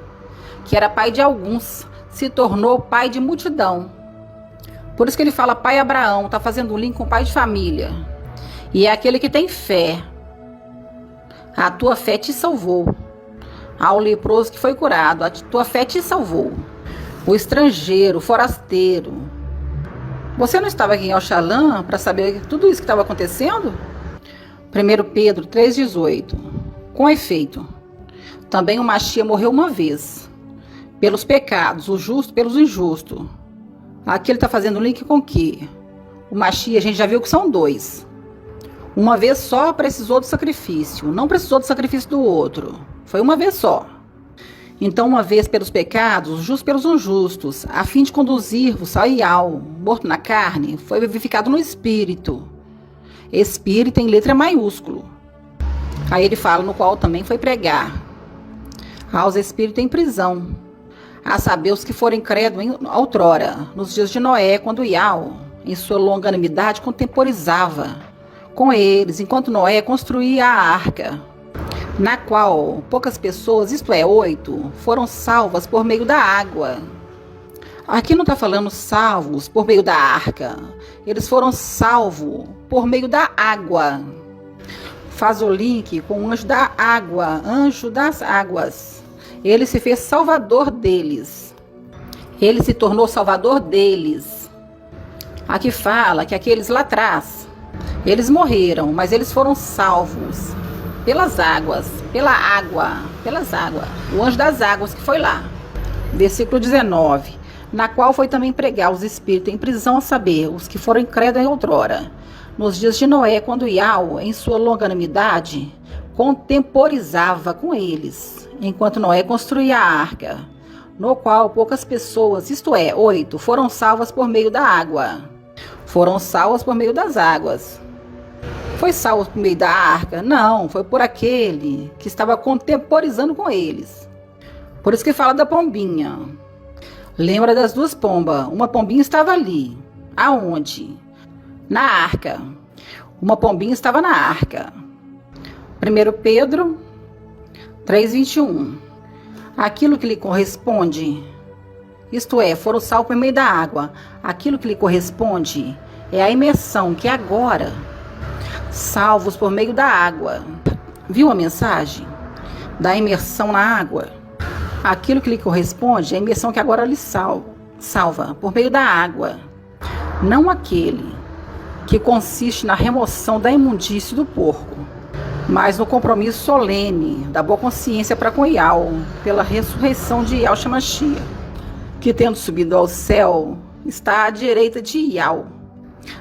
que era pai de alguns, se tornou pai de multidão. Por isso que ele fala pai Abraão, está fazendo um link com pai de família. E é aquele que tem fé. A tua fé te salvou. Ao leproso que foi curado, a tua fé te salvou. O estrangeiro, o forasteiro. Você não estava aqui em Yalxalã para saber tudo isso que estava acontecendo? 1 Pedro 3,18. Com efeito, também o Machia morreu uma vez, pelos pecados, o justo pelos injustos. Aqui ele está fazendo link com o quê? O Mashiach, a gente já viu que são dois. Uma vez só precisou do sacrifício, não precisou do sacrifício do outro. Foi uma vez só. Então, uma vez pelos pecados, justo pelos injustos, a fim de conduzir-vos ao Ial, morto na carne, foi vivificado no Espírito. Espírito em letra maiúsculo. Aí ele fala, no qual também foi pregar aos espíritos em prisão, a saber os que forem incrédulos outrora, nos dias de Noé, quando Ial, em sua longanimidade, contemporizava com eles, enquanto Noé construía a arca, na qual poucas pessoas, isto é, 8, foram salvas por meio da água. Aqui não está falando salvos por meio da arca, eles foram salvos por meio da água. Faz o link com o anjo da água, anjo das águas. Ele se fez salvador deles. Ele se tornou salvador deles. Aqui fala que aqueles lá atrás, eles morreram, mas eles foram salvos pelas águas, pelas águas. O anjo das águas que foi lá. Versículo 19. Na qual foi também pregar os espíritos em prisão, a saber, os que foram incrédulos em outrora, nos dias de Noé, quando Ial, em sua longanimidade, contemporizava com eles, enquanto Noé construía a arca, no qual poucas pessoas, isto é, 8, foram salvas por meio da água. Foram salvas por meio das águas. Foi salvo por meio da arca? Não, foi por aquele que estava contemporizando com eles. Por isso que fala da pombinha. Lembra das duas pombas? Uma pombinha estava ali. Aonde? Na arca. Uma pombinha estava na arca. 1 Pedro 3:21. Aquilo que lhe corresponde, isto é, foram salvos por meio da água. Aquilo que lhe corresponde é a imersão, que agora, salvos por meio da água. Viu a mensagem? Da imersão na água. Aquilo que lhe corresponde é a imersão que agora lhe salva por meio da água. Não aquele que consiste na remoção da imundície do porco, mas no compromisso solene da boa consciência para com Ial, pela ressurreição de Ial Shemashia, que tendo subido ao céu, está à direita de Ial.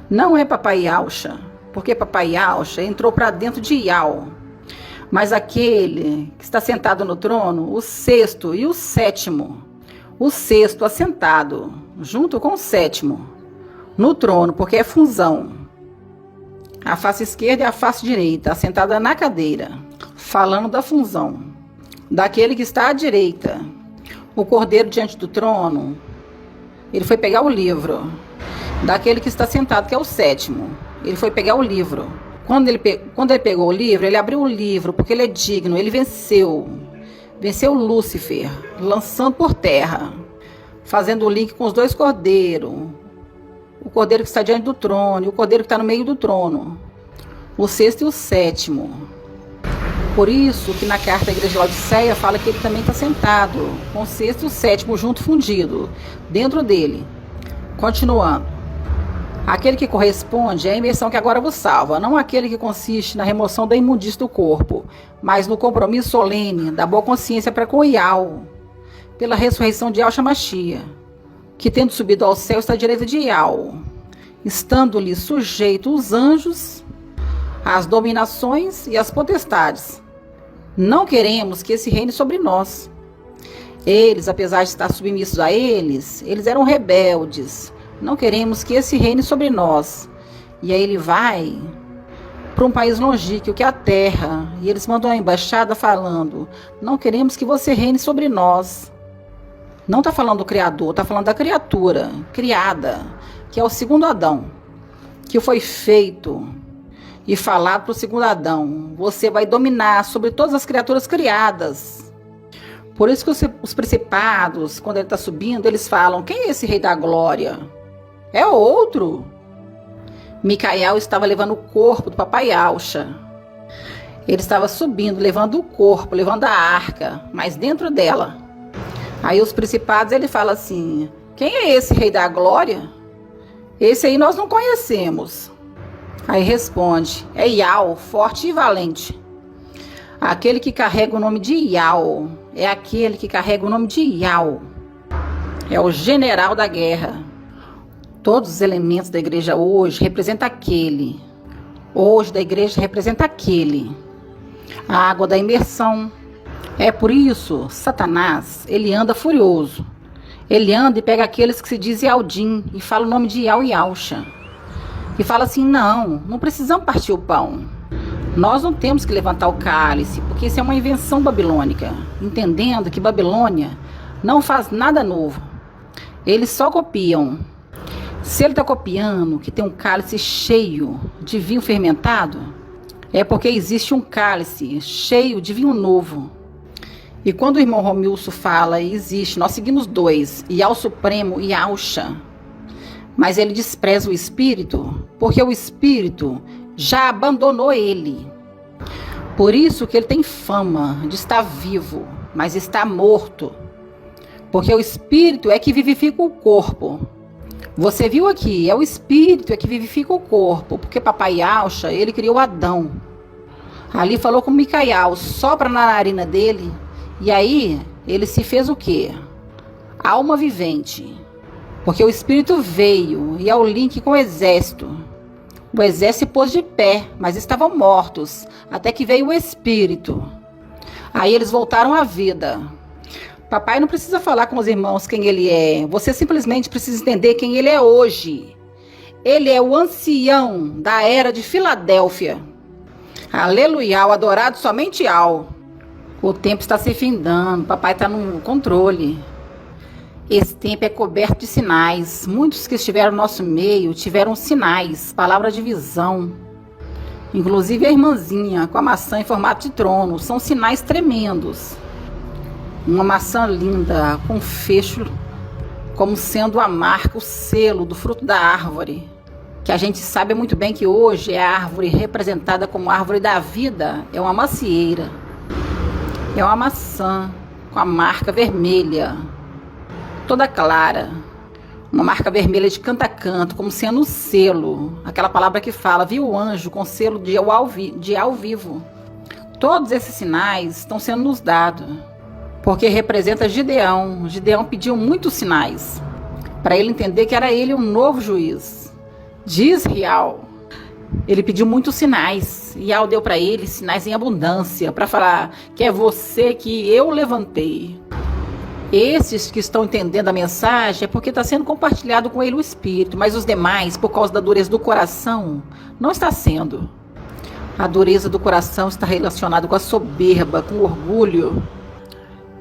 Não é Papai Yalcha, porque Papai Yalcha entrou para dentro de Ial, mas aquele que está sentado no trono, o sexto e o sétimo, o sexto assentado, junto com o sétimo, no trono, porque é função. A face esquerda e a face direita, assentada na cadeira, falando da função. Daquele que está à direita, o cordeiro diante do trono, ele foi pegar o livro. Daquele que está sentado, que é o sétimo, ele foi pegar o livro. Quando ele pegou o livro, ele abriu o livro, porque ele é digno, ele venceu Lúcifer, lançando por terra, fazendo o link com os dois cordeiros. O cordeiro que está diante do trono e o cordeiro que está no meio do trono. O sexto e o sétimo. Por isso que na carta da igreja de Laodiceia fala que ele também está sentado, com o sexto e o sétimo junto fundido, dentro dele. Continuando. Aquele que corresponde é a imersão que agora vos salva, não aquele que consiste na remoção da imundície do corpo, mas no compromisso solene da boa consciência para com Ial, pela ressurreição de Ial Shemashia, que tendo subido ao céu está à direita de Ial, estando-lhe sujeitos os anjos, as dominações e as potestades. Não queremos que esse reine sobre nós. Eles, apesar de estar submissos a eles eram rebeldes. Não queremos que esse reine sobre nós. E aí ele vai para um país longínquo, que é a terra, e eles mandam a embaixada falando: não queremos que você reine sobre nós. Não está falando do Criador, está falando da criatura criada, que é o segundo Adão, que foi feito e falado para o segundo Adão: você vai dominar sobre todas as criaturas criadas. Por isso que os principados, quando ele está subindo, eles falam: quem é esse rei da glória? É outro. Micael estava levando o corpo do Papai Yalcha. Ele estava subindo, levando o corpo, levando a arca, mas dentro dela. Aí os principados, ele fala assim: quem é esse rei da glória? Esse aí nós não conhecemos. Aí responde: é Ial, forte e valente. Aquele que carrega o nome de Ial. é aquele que carrega o nome de Yao. É o general da guerra. Todos os elementos da igreja hoje representam aquele. Hoje da igreja representa aquele. A água da imersão. É por isso, Satanás, ele anda furioso. Ele anda e pega aqueles que se dizem Aldim e fala o nome de Yao e Yausha. E fala assim, não precisamos partir o pão. Nós não temos que levantar o cálice, porque isso é uma invenção babilônica. Entendendo que Babilônia não faz nada novo. Eles só copiam. Se ele está copiando que tem um cálice cheio de vinho fermentado, é porque existe um cálice cheio de vinho novo. E quando o irmão Romilson fala, existe, nós seguimos dois, Yao Supremo e Yausha. Mas ele despreza o espírito, porque o espírito já abandonou ele. Por isso que ele tem fama de estar vivo, mas está morto. Porque o espírito é que vivifica o corpo. Você viu aqui, é o espírito é que vivifica o corpo. Porque papai Yausha, ele criou Adão. Ali falou com Micael, sopra na narina dele. E aí, ele se fez o quê? Alma vivente. Porque o espírito veio e é o link com o exército. O exército se pôs de pé, mas estavam mortos, até que veio o espírito. Aí eles voltaram à vida. Papai não precisa falar com os irmãos quem ele é. Você simplesmente precisa entender quem ele é hoje. Ele é o ancião da era de Filadélfia. Aleluia, o adorado somente ao. O tempo está se findando, papai está no controle. Esse tempo é coberto de sinais. Muitos que estiveram no nosso meio tiveram sinais, palavra de visão. Inclusive a irmãzinha com a maçã em formato de trono. São sinais tremendos. Uma maçã linda, com fecho, como sendo a marca, o selo do fruto da árvore. Que a gente sabe muito bem que hoje é a árvore representada como árvore da vida. É uma macieira. É uma maçã com a marca vermelha. Toda clara, uma marca vermelha de canto a canto, como sendo o selo, aquela palavra que fala, viu o anjo com selo de ao vivo. Todos esses sinais estão sendo nos dados, porque representa Gideão. Gideão pediu muitos sinais, para ele entender que era ele um novo juiz. De Israel, ele pediu muitos sinais, e Yao deu para ele sinais em abundância, para falar que é você que eu levantei. Esses que estão entendendo a mensagem é porque está sendo compartilhado com ele o Espírito, mas os demais, por causa da dureza do coração, não está sendo. A dureza do coração está relacionada com a soberba, com o orgulho.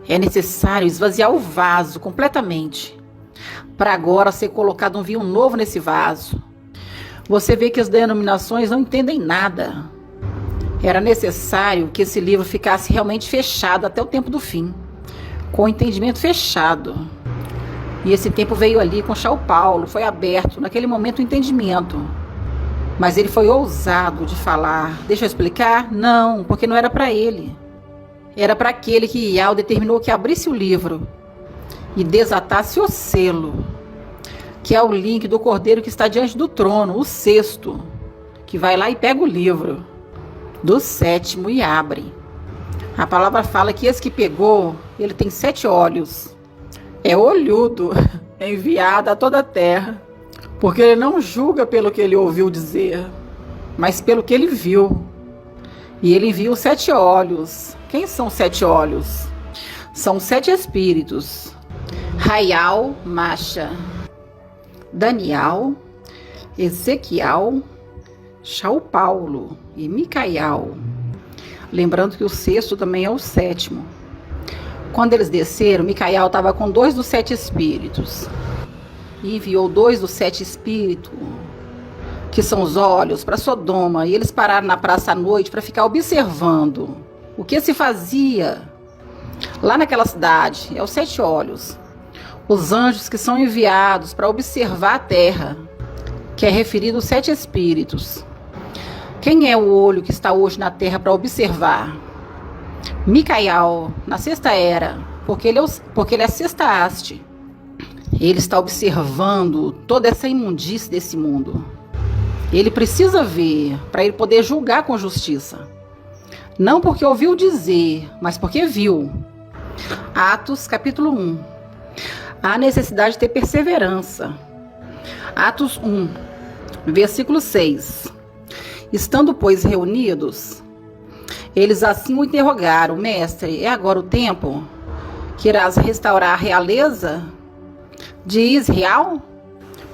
É necessário esvaziar o vaso completamente, para agora ser colocado um vinho novo nesse vaso. Você vê que as denominações não entendem nada. Era necessário que esse livro ficasse realmente fechado até o tempo do fim. Com o entendimento fechado. E esse tempo veio ali com São Paulo, foi aberto, naquele momento o entendimento. Mas ele foi ousado de falar. Deixa eu explicar? Não, porque não era para ele. Era para aquele que Yao determinou que abrisse o livro e desatasse o selo, que é o link do cordeiro que está diante do trono, o sexto, que vai lá e pega o livro do sétimo e abre. A palavra fala que esse que pegou, ele tem 7 olhos. É olhudo, enviado a toda a terra. Porque ele não julga pelo que ele ouviu dizer, mas pelo que ele viu. E ele viu 7 olhos. Quem são 7 olhos? São 7 espíritos. Raial, Masha, Daniel, Ezequiel, São Paulo e Micael. Lembrando que o sexto também é o sétimo. Quando eles desceram, Micael estava com 2 dos 7 espíritos. E enviou 2 dos 7 espíritos, que são os olhos, para Sodoma. E eles pararam na praça à noite para ficar observando o que se fazia lá naquela cidade. É os 7 olhos. Os anjos que são enviados para observar a terra, que é referido aos 7 espíritos. Quem é o olho que está hoje na terra para observar? Micael, na sexta era, porque ele é a sexta haste. Ele está observando toda essa imundície desse mundo. Ele precisa ver para ele poder julgar com justiça. Não porque ouviu dizer, mas porque viu. Atos, capítulo 1. A necessidade de ter perseverança. Atos 1, versículo 6. Estando, pois, reunidos, eles assim o interrogaram: Mestre, é agora o tempo que irás restaurar a realeza de Israel?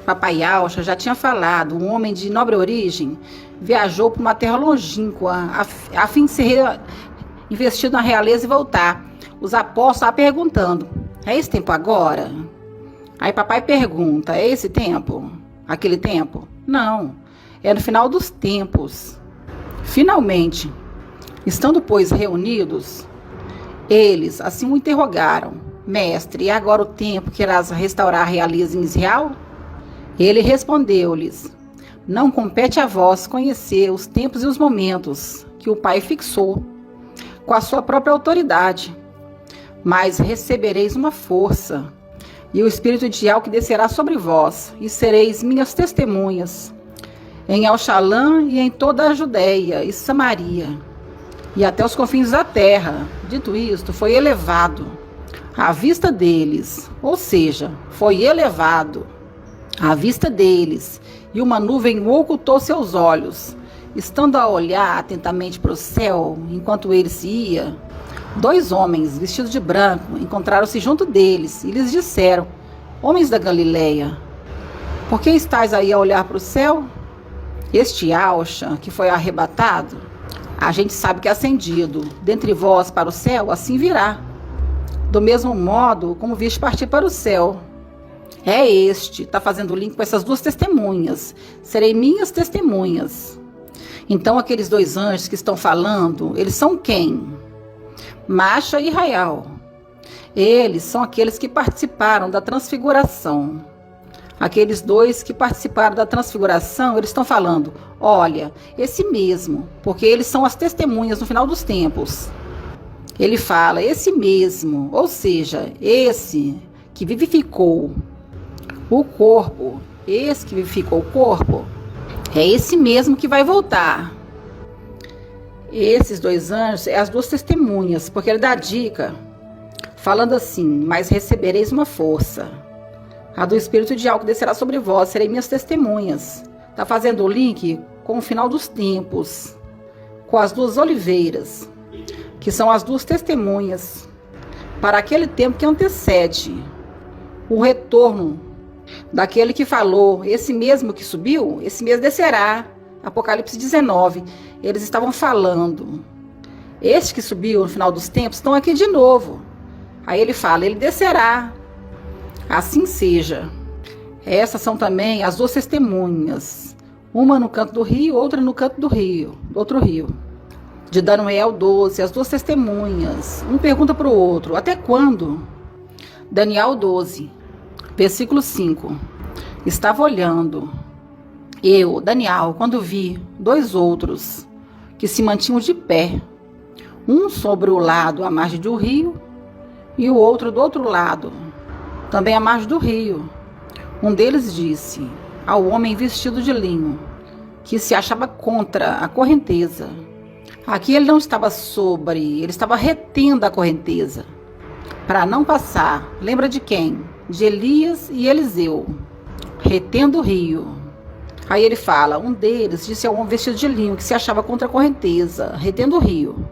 Papai Alcha já tinha falado, um homem de nobre origem viajou para uma terra longínqua a fim de ser investido na realeza e voltar. Os apóstolos estavam perguntando: é esse tempo agora? Aí papai pergunta: é esse tempo? Aquele tempo? Não, é no final dos tempos. Finalmente, estando, pois, reunidos, eles assim o interrogaram: Mestre, é agora o tempo que irás restaurar a realeza em Israel? Ele respondeu-lhes: não compete a vós conhecer os tempos e os momentos que o Pai fixou com a sua própria autoridade, mas recebereis uma força e o Espírito de Al que descerá sobre vós, e sereis minhas testemunhas em Alxalã e em toda a Judéia e Samaria, e até os confins da terra. Dito isto, foi elevado à vista deles, ou seja, foi elevado à vista deles, e uma nuvem o ocultou seus olhos. Estando a olhar atentamente para o céu, enquanto ele se ia, 2 homens vestidos de branco encontraram-se junto deles e lhes disseram: homens da Galileia, por que estáis aí a olhar para o céu? Este Alcha que foi arrebatado, a gente sabe que é ascendido dentre vós para o céu, assim virá. Do mesmo modo como viste partir para o céu. É este, está fazendo link com essas 2 testemunhas. Serei minhas testemunhas. Então aqueles 2 anjos que estão falando, eles são quem? Macha e Israel. Eles são aqueles que participaram da transfiguração. Aqueles 2 que participaram da transfiguração, eles estão falando: olha, esse mesmo, porque eles são as testemunhas no final dos tempos. Ele fala, esse mesmo, ou seja, esse que vivificou o corpo, esse que vivificou o corpo, é esse mesmo que vai voltar. Esses 2 anjos, é as 2 testemunhas, porque ele dá a dica, falando assim: mas recebereis uma força, a do Espírito de Al que descerá sobre vós, serei minhas testemunhas. Está fazendo o link com o final dos tempos, com as 2 oliveiras, que são as 2 testemunhas, para aquele tempo que antecede o retorno daquele que falou: esse mesmo que subiu, esse mesmo descerá. Apocalipse 19. Eles estavam falando: este que subiu no final dos tempos estão aqui de novo. Aí ele fala: ele descerá. Assim seja. Essas são também as 2 testemunhas, uma no canto do rio, outra no canto do outro rio. De Daniel 12, as 2 testemunhas. Um pergunta para o outro: até quando? Daniel 12, versículo 5. Estava olhando eu, Daniel, quando vi 2 outros que se mantinham de pé, um sobre o lado à margem do rio e o outro do outro lado, também à margem do rio. Um deles disse ao homem vestido de linho, que se achava contra a correnteza. Aqui ele não estava sobre, ele estava retendo a correnteza, para não passar. Lembra de quem? De Elias e Eliseu, retendo o rio. Aí ele fala: um deles disse ao homem vestido de linho, que se achava contra a correnteza, retendo o rio: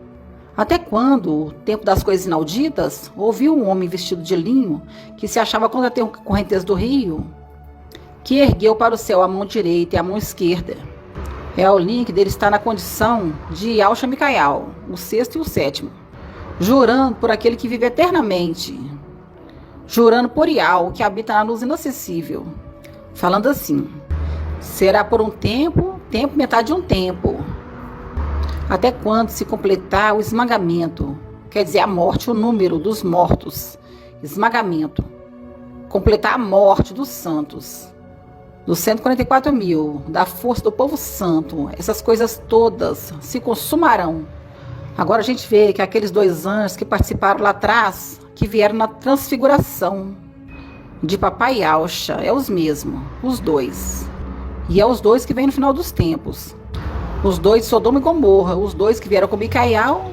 até quando, o tempo das coisas inauditas, ouviu um homem vestido de linho, que se achava contra a correnteza do rio, que ergueu para o céu a mão direita e a mão esquerda. O link dele está na condição de Alcha Micael, o 6º e o 7º, jurando por aquele que vive eternamente, jurando por Ial, que habita na luz inacessível, falando assim: será por um tempo, metade de um tempo, até quando se completar o esmagamento, quer dizer, a morte, o número dos mortos, esmagamento, completar a morte dos santos, dos 144 mil, da força do povo santo. Essas coisas todas se consumarão. Agora a gente vê que aqueles 2 anjos que participaram lá atrás, que vieram na transfiguração de Papai Alcha, é os mesmos, os 2. E é os 2 que vêm no final dos tempos. Os 2 de Sodoma e Gomorra, os 2 que vieram com Micael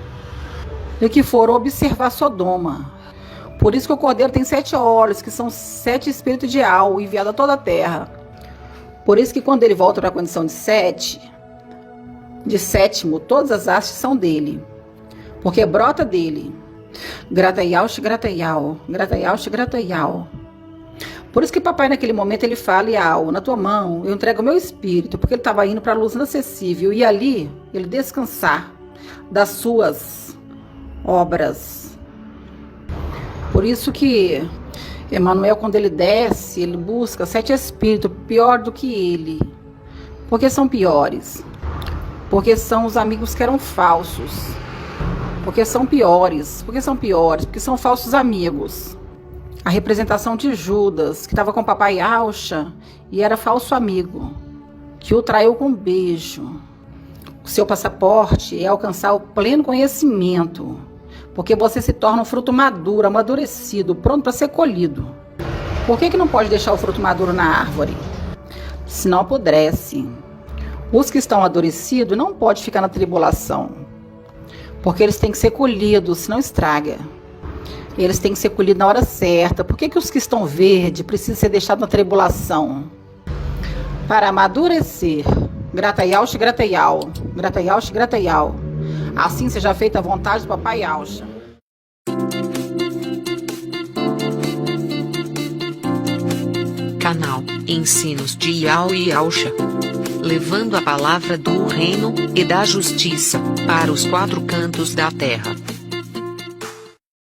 e que foram observar Sodoma. Por isso que o cordeiro tem 7 olhos, que são 7 espíritos de Al, enviados a toda a terra. Por isso que quando ele volta para a condição de 7, de sétimo, todas as hastes são dele. Porque brota dele. Grata Yaush, grata Yau, grata Yaush, grata Yau. Por isso que papai naquele momento ele fala: Yau, na tua mão eu entrego o meu espírito, porque ele estava indo para a luz inacessível, e ali ele descansar das suas obras. Por isso que Emmanuel, quando ele desce, ele busca 7 espíritos pior do que ele. Porque são piores. Porque são os amigos que eram falsos. Porque são piores. Porque são piores. Porque são falsos amigos. A representação de Judas, que estava com o papai Alcha e era falso amigo, que o traiu com um beijo. O seu passaporte é alcançar o pleno conhecimento, porque você se torna um fruto maduro, amadurecido, pronto para ser colhido. Por que não pode deixar o fruto maduro na árvore? Senão apodrece. Os que estão amadurecidos não podem ficar na tribulação, porque eles têm que ser colhidos, senão estraga. Eles têm que ser colhidos na hora certa. Por que os que estão verdes precisam ser deixados na tribulação? Para amadurecer. Grata Yaush, grata Yau. Grata Yaush, grata Yau. Assim seja feita a vontade do papai Alcha. Canal Ensinos de Yau e Alcha, levando a palavra do reino e da justiça para os 4 cantos da terra.